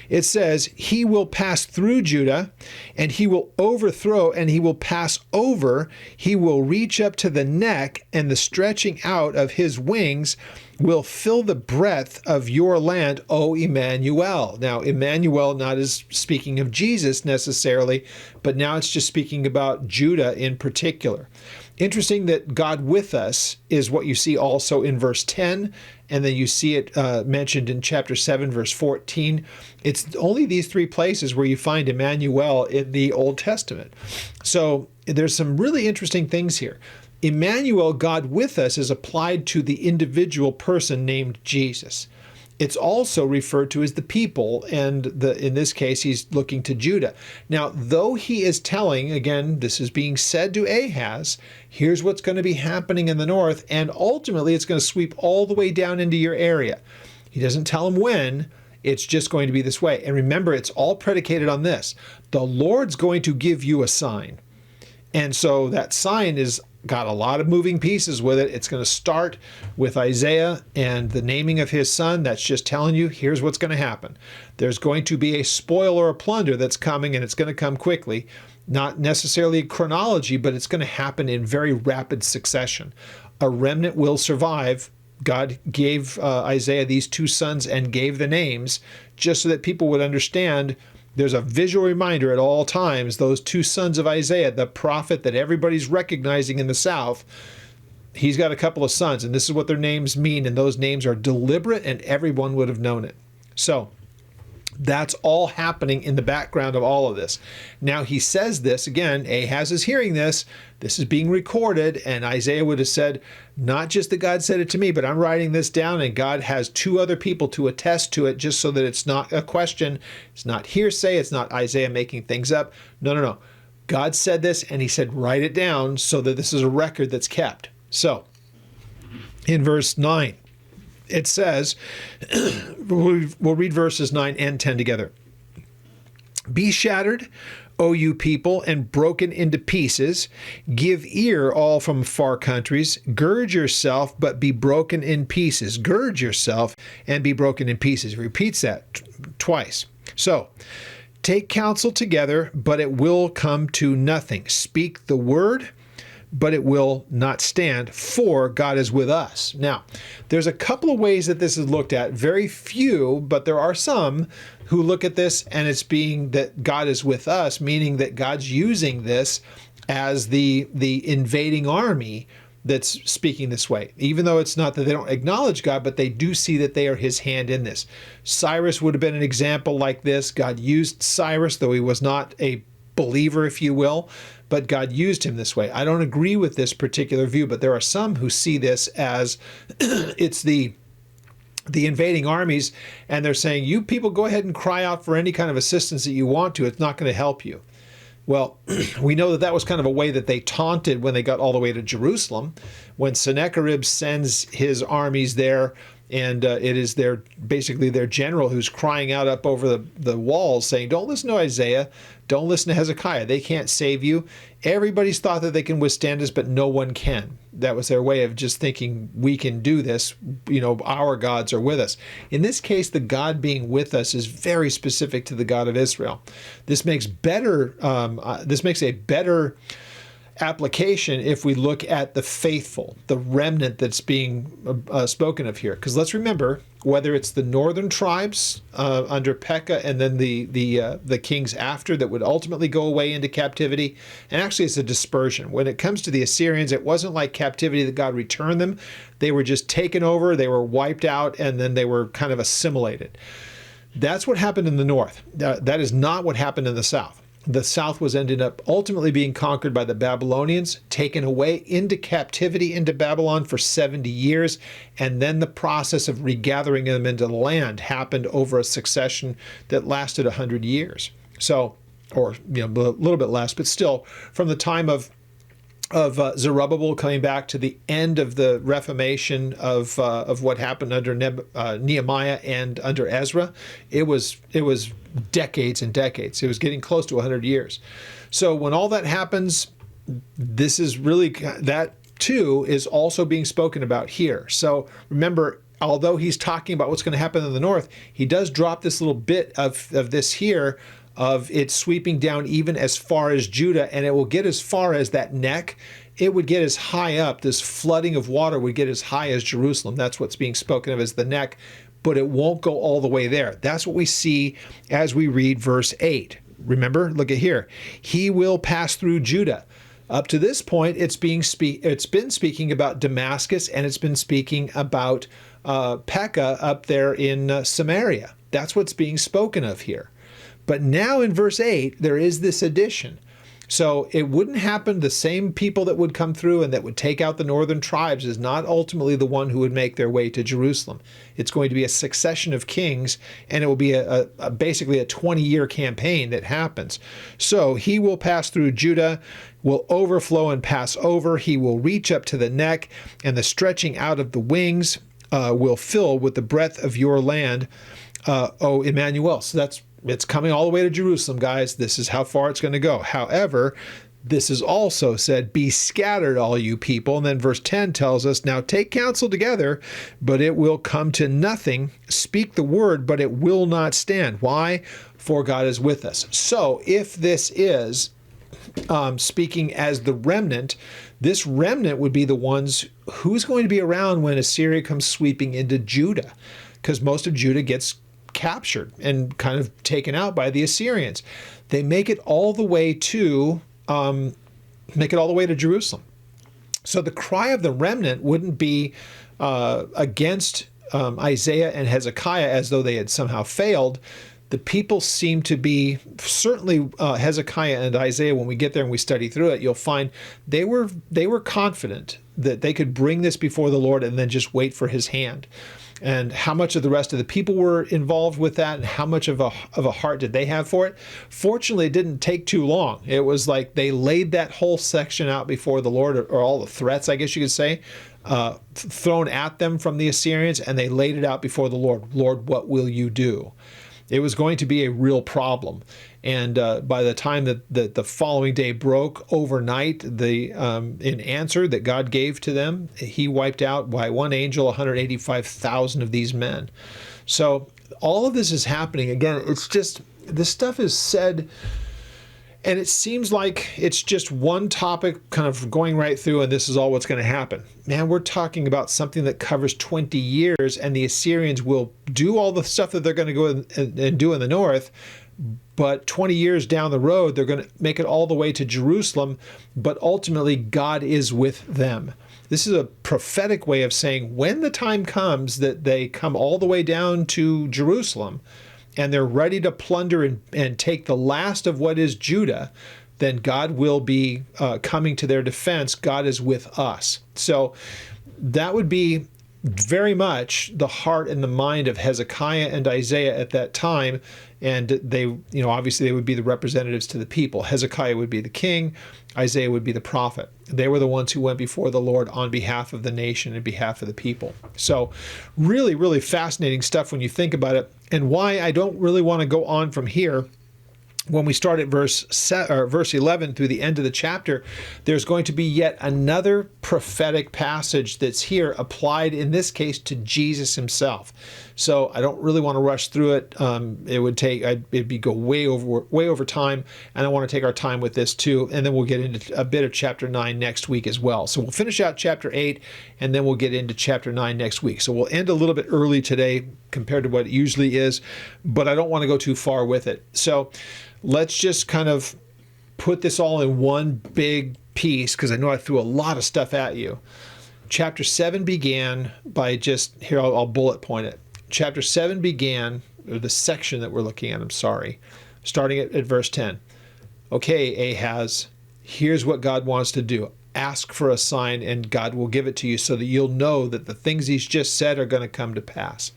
it says, he will pass through Judah, and he will overthrow, and he will pass over. He will reach up to the neck, and the stretching out of his wings will fill the breadth of your land, O Emmanuel. Now, Emmanuel not as speaking of Jesus necessarily, but now it's just speaking about Judah in particular. Interesting that God with us is what you see also in verse 10, and then you see it mentioned in chapter 7, verse 14. It's only these three places where you find Emmanuel in the Old Testament. So there's some really interesting things here. Emmanuel, God with us, is applied to the individual person named Jesus. It's also referred to as the people, and in this case, he's looking to Judah. Now, though he is telling, again, this is being said to Ahaz, here's what's going to be happening in the north, and ultimately it's going to sweep all the way down into your area. He doesn't tell him when, it's just going to be this way. And remember, it's all predicated on this. The Lord's going to give you a sign. And so that sign is got a lot of moving pieces with it. It's going to start with Isaiah and the naming of his son. That's just telling you, here's what's going to happen. There's going to be a spoil or a plunder that's coming, and it's going to come quickly. Not necessarily a chronology, but it's going to happen in very rapid succession. A remnant will survive. God gave Isaiah these two sons and gave the names just so that people would understand. There's a visual reminder at all times, those two sons of Isaiah, the prophet that everybody's recognizing in the south, he's got a couple of sons, and this is what their names mean, and those names are deliberate, and everyone would have known it. So that's all happening in the background of all of this. Now he says this, again, Ahaz is hearing this, this is being recorded, and Isaiah would have said, not just that God said it to me, but I'm writing this down, and God has two other people to attest to it just so that it's not a question, it's not hearsay, it's not Isaiah making things up. No. God said this, and he said, write it down so that this is a record that's kept. So, in verse 9, it says, we'll read verses 9 and 10 together. Be shattered, O you people, and broken into pieces. Give ear, all from far countries. Gird yourself, but be broken in pieces. Gird yourself and be broken in pieces. He repeats that twice. So, take counsel together, but it will come to nothing. Speak the word, but it will not stand, for God is with us. Now, there's a couple of ways that this is looked at. Very few, but there are some who look at this and it's being that God is with us, meaning that God's using this as the invading army that's speaking this way. Even though it's not that they don't acknowledge God, but they do see that they are his hand in this. Cyrus would have been an example like this. God used Cyrus, though he was not a believer, if you will, but God used him this way. I don't agree with this particular view, but there are some who see this as it's the invading armies, and they're saying, you people go ahead and cry out for any kind of assistance that you want to. It's not going to help you. Well, we know that was kind of a way that they taunted when they got all the way to Jerusalem. When Sennacherib sends his armies there, and it is basically their general who's crying out up over the walls saying, don't listen to Isaiah, don't listen to Hezekiah, they can't save you. Everybody's thought that they can withstand us, but no one can. That was their way of just thinking, we can do this, our gods are with us. In this case, the God being with us is very specific to the God of Israel. This makes a better application if we look at the faithful, the remnant that's being spoken of here. Because let's remember, whether it's the northern tribes under Pekah and then the kings after that would ultimately go away into captivity, and actually it's a dispersion. When it comes to the Assyrians, it wasn't like captivity that God returned them. They were just taken over, they were wiped out, and then they were kind of assimilated. That's what happened in the north. That is not what happened in the south. The south was ended up ultimately being conquered by the Babylonians, taken away into captivity into Babylon for 70 years, and then the process of regathering them into the land happened over a succession that lasted 100 years. So, or a little bit less, but still, from the time of Zerubbabel coming back to the end of the Reformation of what happened under Nehemiah and under Ezra, it was decades and decades. It was getting close to 100 years. So when all that happens, this is really, that too is also being spoken about here. So remember, although he's talking about what's going to happen in the north, he does drop this little bit of this here, of it sweeping down even as far as Judah, and it will get as far as that neck it would get as high up, this flooding of water would get as high as Jerusalem. That's what's being spoken of as the neck, but it won't go all the way there. That's what we see as we read verse 8. Remember, look at here. He will pass through Judah. Up to this point, it's been speaking about Damascus, and it's been speaking about Pekah up there in Samaria. That's what's being spoken of here. But now in verse 8, there is this addition. So it wouldn't happen. The same people that would come through and that would take out the northern tribes is not ultimately the one who would make their way to Jerusalem. It's going to be a succession of kings, and it will be basically a 20-year campaign that happens. So he will pass through Judah, will overflow and pass over. He will reach up to the neck, and the stretching out of the wings will fill with the breadth of your land, O Emmanuel. So it's coming all the way to Jerusalem, guys. This is how far it's going to go. However, this is also said, be scattered, all you people. And then verse 10 tells us, now take counsel together, but it will come to nothing. Speak the word, but it will not stand. Why? For God is with us. So if this is speaking as the remnant, this remnant would be the ones who's going to be around when Assyria comes sweeping into Judah, because most of Judah gets captured and kind of taken out by the Assyrians. They make it all the way to Jerusalem. So the cry of the remnant wouldn't be against Isaiah and Hezekiah as though they had somehow failed. The people seem to be, certainly Hezekiah and Isaiah, when we get there and we study through it, you'll find they were confident that they could bring this before the Lord and then just wait for his hand. And how much of the rest of the people were involved with that, and how much of a heart did they have for it? Fortunately, it didn't take too long. It was like they laid that whole section out before the Lord, or all the threats, I guess you could say, thrown at them from the Assyrians, and they laid it out before the Lord. Lord, what will you do? It was going to be a real problem. And by the time that the following day broke, overnight, in answer that God gave to them, he wiped out by one angel 185,000 of these men. So all of this is happening. Again, it's just, this stuff is said, and it seems like it's just one topic kind of going right through, and this is all what's going to happen. Man, we're talking about something that covers 20 years, and the Assyrians will do all the stuff that they're going to go and do in the north, but 20 years down the road, they're going to make it all the way to Jerusalem, but ultimately God is with them. This is a prophetic way of saying when the time comes that they come all the way down to Jerusalem, and they're ready to plunder and take the last of what is Judah, then God will be coming to their defense. God is with us. So that would be very much the heart and the mind of Hezekiah and Isaiah at that time. And they, obviously they would be the representatives to the people. Hezekiah would be the king. Isaiah would be the prophet. They were the ones who went before the Lord on behalf of the nation and behalf of the people. So really, really fascinating stuff when you think about it. And why I don't really want to go on from here. When we start at verse 11 through the end of the chapter, there's going to be yet another prophetic passage that's here applied, in this case, to Jesus himself. So I don't really want to rush through it. It'd be go way over time, and I want to take our time with this too, and then we'll get into a bit of chapter 9 next week as well. So we'll finish out chapter 8, and then we'll get into chapter 9 next week. So we'll end a little bit early today compared to what it usually is, but I don't want to go too far with it. So let's just kind of put this all in one big piece, because I know I threw a lot of stuff at you. Chapter 7 began by I'll bullet point it. Chapter 7 began, or the section that we're looking at, starting at verse 10. Okay, Ahaz, here's what God wants to do. Ask for a sign, and God will give it to you so that you'll know that the things he's just said are going to come to pass.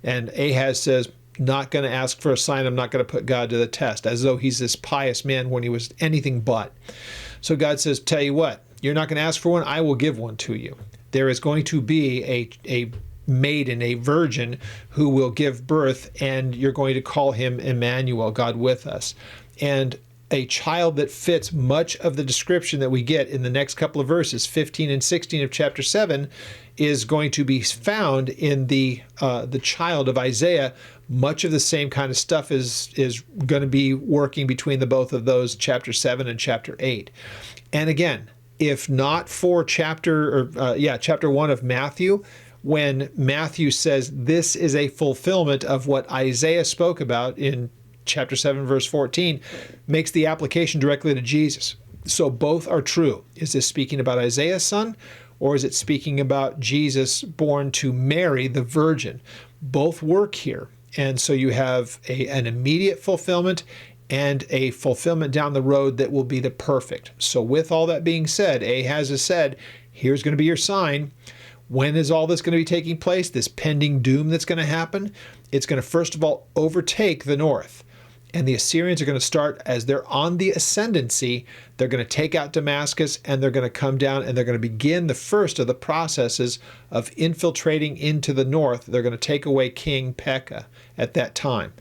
And Ahaz says, not going to ask for a sign. I'm not going to put God to the test, as though he's this pious man when he was anything but. So God says, tell you what, you're not going to ask for one. I will give one to you. There is going to be a maiden, a virgin, who will give birth, and you're going to call him Emmanuel, God with us. And a child that fits much of the description that we get in the next couple of verses, 15 and 16 of chapter 7, is going to be found in the child of Isaiah. Much of the same kind of stuff is going to be working between the both of those, chapter 7 and chapter 8. And again, if not for chapter 1 of Matthew, when Matthew says this is a fulfillment of what Isaiah spoke about in chapter 7, verse 14, makes the application directly to Jesus. So both are true. Is this speaking about Isaiah's son, or is it speaking about Jesus born to Mary, the virgin? Both work here. And so you have an immediate fulfillment and a fulfillment down the road that will be the perfect. So with all that being said, Ahaz has said, here's going to be your sign. When is all this going to be taking place? This pending doom that's going to happen? It's going to first of all overtake the north. And the Assyrians are going to start, as they're on the ascendancy, they're going to take out Damascus, and they're going to come down, and they're going to begin the first of the processes of infiltrating into the north. They're going to take away King Pekah at that time.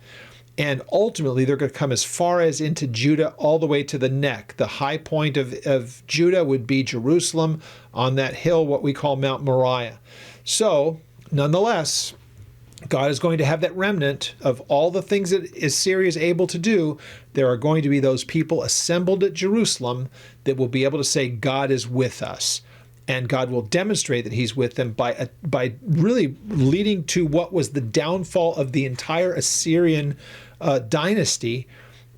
And ultimately, they're going to come as far as into Judah, all the way to the neck. The high point of Judah would be Jerusalem on that hill, what we call Mount Moriah. So, nonetheless, God is going to have that remnant of all the things that Assyria is able to do. There are going to be those people assembled at Jerusalem that will be able to say, God is with us. And God will demonstrate that he's with them by really leading to what was the downfall of the entire Assyrian dynasty.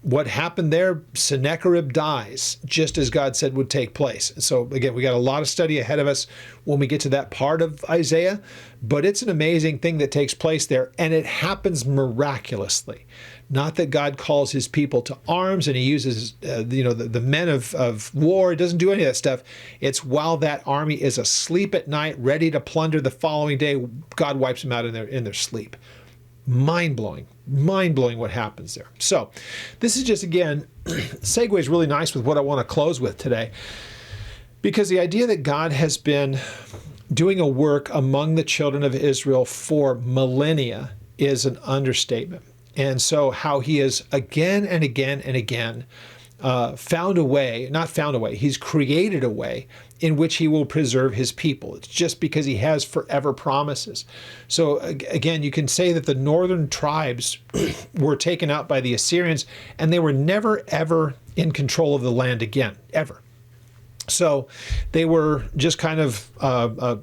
What happened there, Sennacherib dies, just as God said would take place. So again, we got a lot of study ahead of us when we get to that part of Isaiah, but it's an amazing thing that takes place there, and it happens miraculously. Not that God calls his people to arms and he uses the men of war. He doesn't do any of that stuff. It's while that army is asleep at night, ready to plunder the following day, God wipes them out in their sleep. Mind-blowing what happens there. So this is just, again, segues really nice with what I want to close with today, because the idea that God has been doing a work among the children of Israel for millennia is an understatement. And so how he has again and again and again he's created a way in which he will preserve his people. It's just because he has forever promises. So again, you can say that the northern tribes were taken out by the Assyrians, and they were never, ever in control of the land again, ever. So they were just kind of a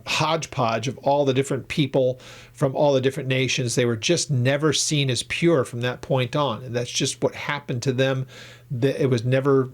hodgepodge of all the different people from all the different nations. They were just never seen as pure from that point on. And that's just what happened to them. It was never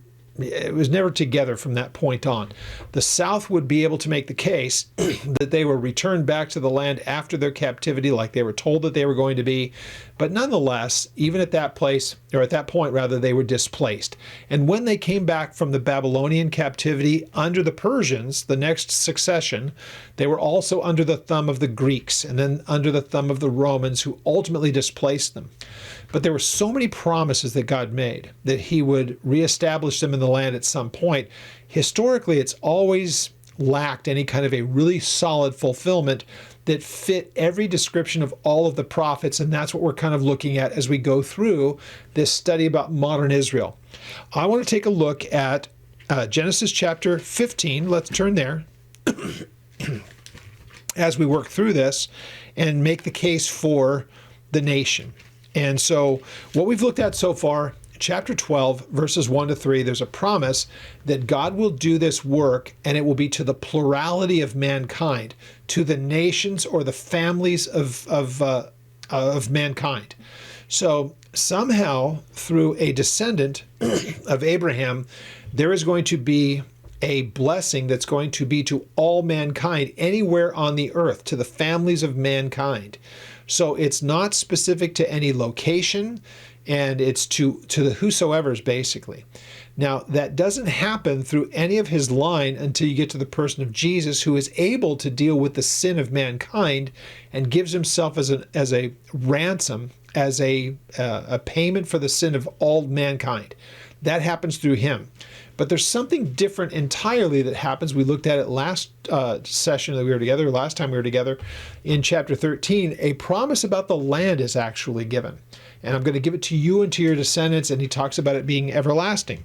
together from that point on. The South would be able to make the case that they were returned back to the land after their captivity, like they were told that they were going to be. But nonetheless, even at that point, they were displaced. And when they came back from the Babylonian captivity under the Persians, the next succession, they were also under the thumb of the Greeks and then under the thumb of the Romans, who ultimately displaced them. But there were so many promises that God made that he would reestablish them in the land at some point. Historically, it's always lacked any kind of a really solid fulfillment that fit every description of all of the prophets, and that's what we're kind of looking at as we go through this study about modern Israel. I want to take a look at Genesis chapter 15. Let's turn there as we work through this and make the case for the nation. And so what we've looked at so far, chapter 12, verses 1 to 3, there's a promise that God will do this work, and it will be to the plurality of mankind, to the nations or the families of mankind. So somehow, through a descendant of Abraham, there is going to be a blessing that's going to be to all mankind anywhere on the earth, to the families of mankind. So it's not specific to any location, and it's to the whosoever's, basically. Now, that doesn't happen through any of his line until you get to the person of Jesus, who is able to deal with the sin of mankind and gives himself as a ransom, as a payment for the sin of all mankind. That happens through him. But there's something different entirely that happens. We looked at it last session that we were together, last time we were together, in chapter 13. A promise about the land is actually given. And I'm going to give it to you and to your descendants, and he talks about it being everlasting.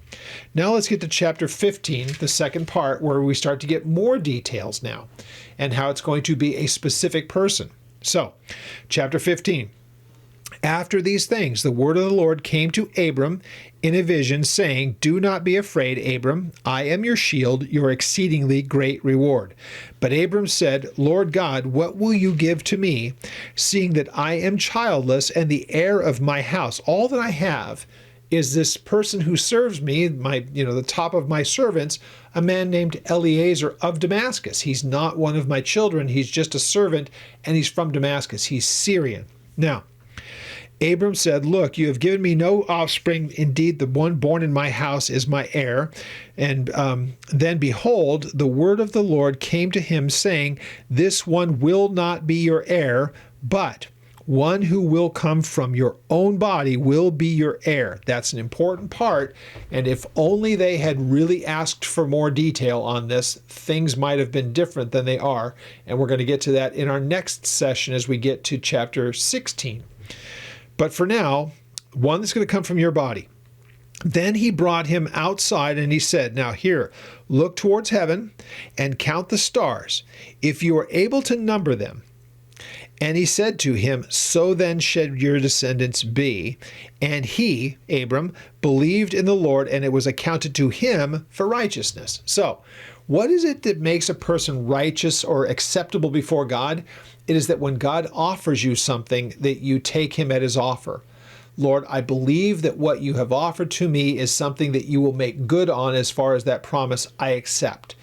Now let's get to chapter 15, the second part, where we start to get more details now, and how it's going to be a specific person. So, chapter 15. After these things, the word of the Lord came to Abram in a vision, saying, Do not be afraid, Abram. I am your shield, your exceedingly great reward. But Abram said, Lord God, what will you give to me, seeing that I am childless and the heir of my house? All that I have is this person who serves me, the top of my servants, a man named Eliezer of Damascus. He's not one of my children. He's just a servant, and he's from Damascus. He's Syrian. Now, Abram said, Look, you have given me no offspring. Indeed, the one born in my house is my heir. And then, behold, the word of the Lord came to him, saying, This one will not be your heir, but one who will come from your own body will be your heir. That's an important part. And if only they had really asked for more detail on this, things might have been different than they are. And we're going to get to that in our next session as we get to chapter 16. But for now, one that's going to come from your body. Then he brought him outside and he said, Now here, look towards heaven and count the stars, if you are able to number them. And he said to him, So then should your descendants be. And he, Abram, believed in the Lord, and it was accounted to him for righteousness. So, what is it that makes a person righteous or acceptable before God? It is that when God offers you something, that you take him at his offer. Lord, I believe that what you have offered to me is something that you will make good on as far as that promise I accept.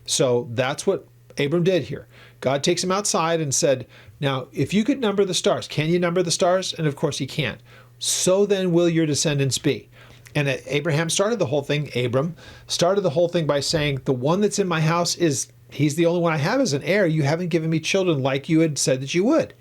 So that's what Abram did here. God takes him outside and said, Now, if you could number the stars, can you number the stars? And of course he can't. So then will your descendants be. And Abram started the whole thing by saying, the one that's in my house he's the only one I have as an heir. You haven't given me children like you had said that you would.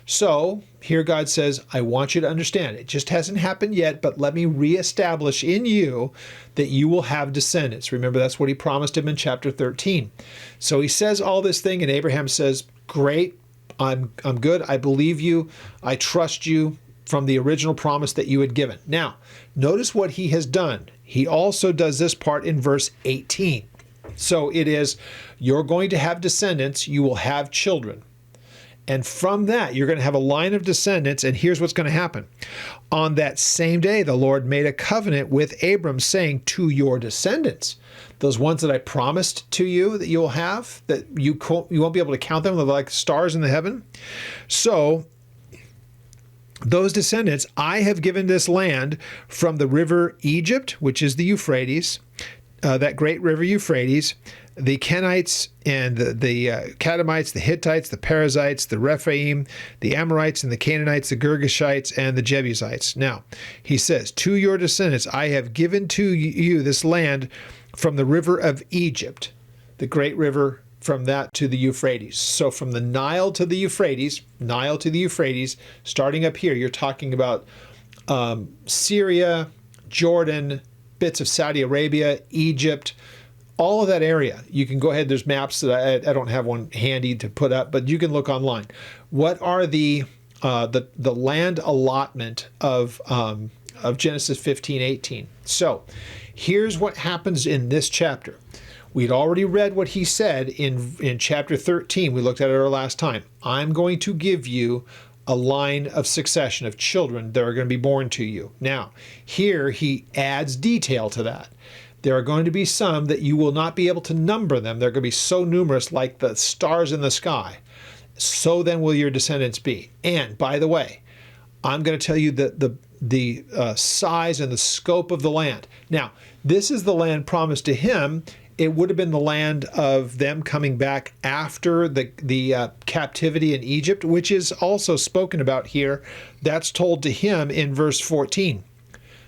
So here God says, I want you to understand, it just hasn't happened yet, but let me reestablish in you that you will have descendants. Remember, that's what he promised him in chapter 13. So he says all this thing, and Abraham says, Great, I'm good. I believe you. I trust you from the original promise that you had given. Now, notice what he has done. He also does this part in verse 18. So it is, you're going to have descendants, you will have children. And from that, you're going to have a line of descendants, and here's what's going to happen. On that same day, the Lord made a covenant with Abram, saying, To your descendants, those ones that I promised to you that you'll have, that you won't be able to count them, they're like stars in the heaven. So those descendants, I have given this land from the river Egypt, which is the Euphrates, that great river Euphrates, the Kenites and the Kadmonites, the Hittites, the Perizzites, the Rephaim, the Amorites and the Canaanites, the Girgashites and the Jebusites. Now, he says, To your descendants, I have given to you this land from the river of Egypt, the great river from that to the Euphrates. So from the Nile to the Euphrates, starting up here, you're talking about Syria, Jordan, bits of Saudi Arabia, Egypt, all of that area. You can go ahead, there's maps that I don't have one handy to put up, but you can look online. What are the land allotment of Genesis 15:18? So here's what happens in this chapter. We'd already read what he said in chapter 13. We looked at it our last time. I'm going to give you a line of succession of children that are going to be born to you. Now, here he adds detail to that. There are going to be some that you will not be able to number them. They're going to be so numerous like the stars in the sky. So then will your descendants be. And by the way, I'm going to tell you the size and the scope of the land. Now, this is the land promised to him. It would have been the land of them coming back after the captivity in Egypt, which is also spoken about here. That's told to him in verse 14.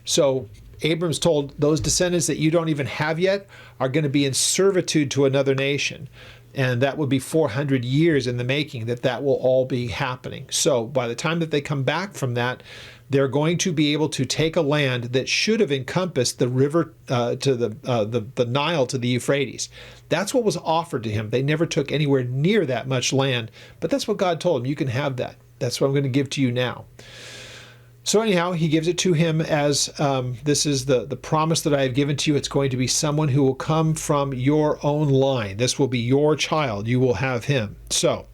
So Abram's told those descendants that you don't even have yet are going to be in servitude to another nation. And that would be 400 years in the making that will all be happening. So by the time that they come back from that, they're going to be able to take a land that should have encompassed the river to the Nile to the Euphrates. That's what was offered to him. They never took anywhere near that much land, but that's what God told him. You can have that. That's what I'm going to give to you now. So anyhow, he gives it to him as this is the promise that I have given to you. It's going to be someone who will come from your own line. This will be your child. You will have him. So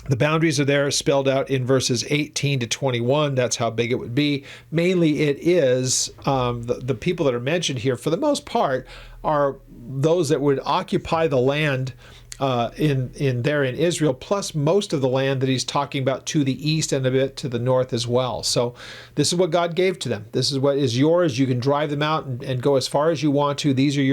The boundaries are there spelled out in verses 18 to 21. That's how big it would be. Mainly it is the people that are mentioned here, for the most part, are those that would occupy the land in Israel, plus most of the land that he's talking about to the east and a bit to the north as well. So this is what God gave to them. This is what is yours. You can drive them out and go as far as you want to. These are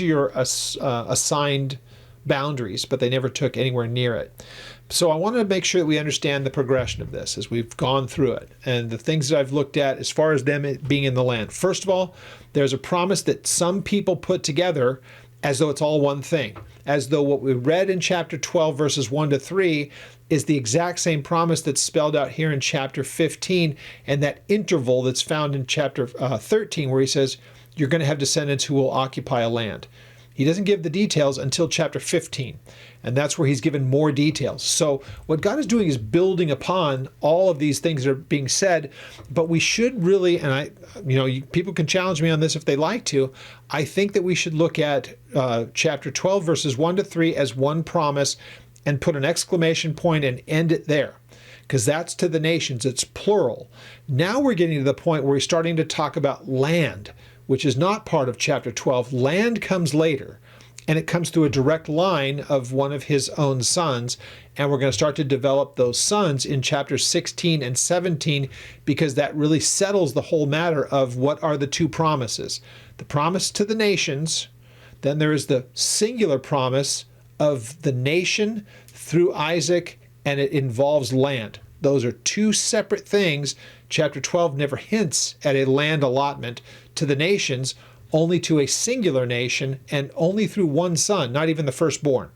your assigned boundaries, but they never took anywhere near it. So I want to make sure that we understand the progression of this as we've gone through it and the things that I've looked at as far as them being in the land. First of all, there's a promise that some people put together as though it's all one thing, as though what we read in chapter 12, verses 1 to 3 is the exact same promise that's spelled out here in chapter 15, and that interval that's found in chapter 13 where he says, you're going to have descendants who will occupy a land. He doesn't give the details until chapter 15, and that's where he's given more details. So what God is doing is building upon all of these things that are being said, but we should really, and people can challenge me on this if they like to, I think that we should look at chapter 12, verses 1 to 3 as one promise and put an exclamation point and end it there, because that's to the nations. It's plural. Now we're getting to the point where we're starting to talk about land, which is not part of chapter 12. Land comes later, and it comes through a direct line of one of his own sons, and we're going to start to develop those sons in chapters 16 and 17, because that really settles the whole matter of what are the two promises. The promise to the nations, then there is the singular promise of the nation through Isaac, and it involves land. Those are two separate things. Chapter 12 never hints at a land allotment to the nations, only to a singular nation and only through one son, not even the firstborn.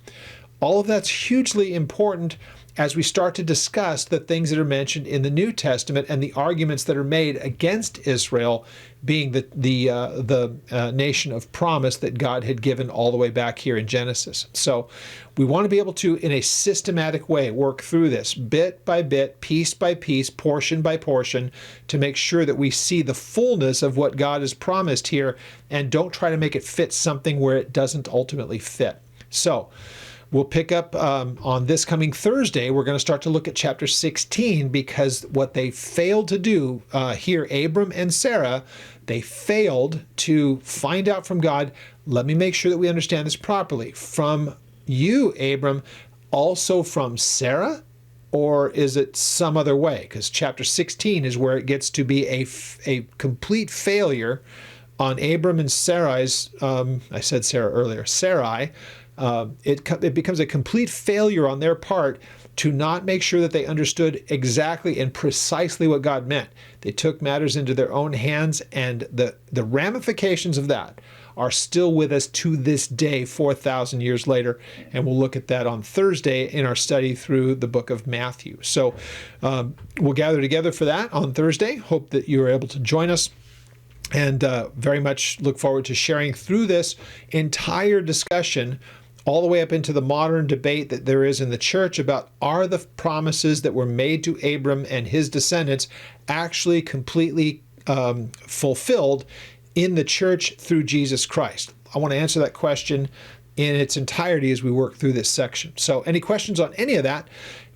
All of that's hugely important as we start to discuss the things that are mentioned in the New Testament and the arguments that are made against Israel being the nation of promise that God had given all the way back here in Genesis. So we want to be able to, in a systematic way, work through this bit by bit, piece by piece, portion by portion, to make sure that we see the fullness of what God has promised here and don't try to make it fit something where it doesn't ultimately fit. So we'll pick up on this coming Thursday. We're going to start to look at chapter 16, because what they failed to do here, Abram and Sarah, they failed to find out from God, let me make sure that we understand this properly. From you, Abram, also from Sarah? Or is it some other way? Because chapter 16 is where it gets to be a complete failure on Abram and Sarai's, I said Sarah earlier, Sarai. It becomes a complete failure on their part to not make sure that they understood exactly and precisely what God meant. They took matters into their own hands, and the ramifications of that are still with us to this day, 4,000 years later, and we'll look at that on Thursday in our study through the book of Matthew. So we'll gather together for that on Thursday. Hope that you are able to join us, and very much look forward to sharing through this entire discussion all the way up into the modern debate that there is in the church about, are the promises that were made to Abram and his descendants actually completely fulfilled in the church through Jesus Christ? I want to answer that question in its entirety as we work through this section. So any questions on any of that?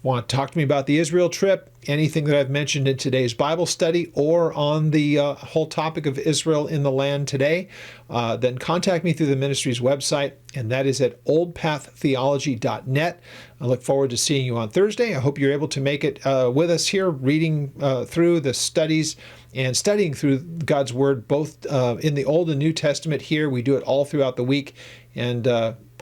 Want to talk to me about the Israel trip, anything that I've mentioned in today's Bible study, or on the whole topic of Israel in the land today, then contact me through the ministry's website, and that is at oldpaththeology.net. I look forward to seeing you on Thursday. I hope you're able to make it with us here, reading through the studies and studying through God's Word, both in the Old and New Testament here. We do it all throughout the week, and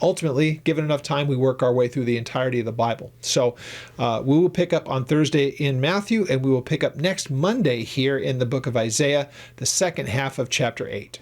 ultimately, given enough time, we work our way through the entirety of the Bible. So we will pick up on Thursday in Matthew, and we will pick up next Monday here in the book of Isaiah, the second half of chapter 8.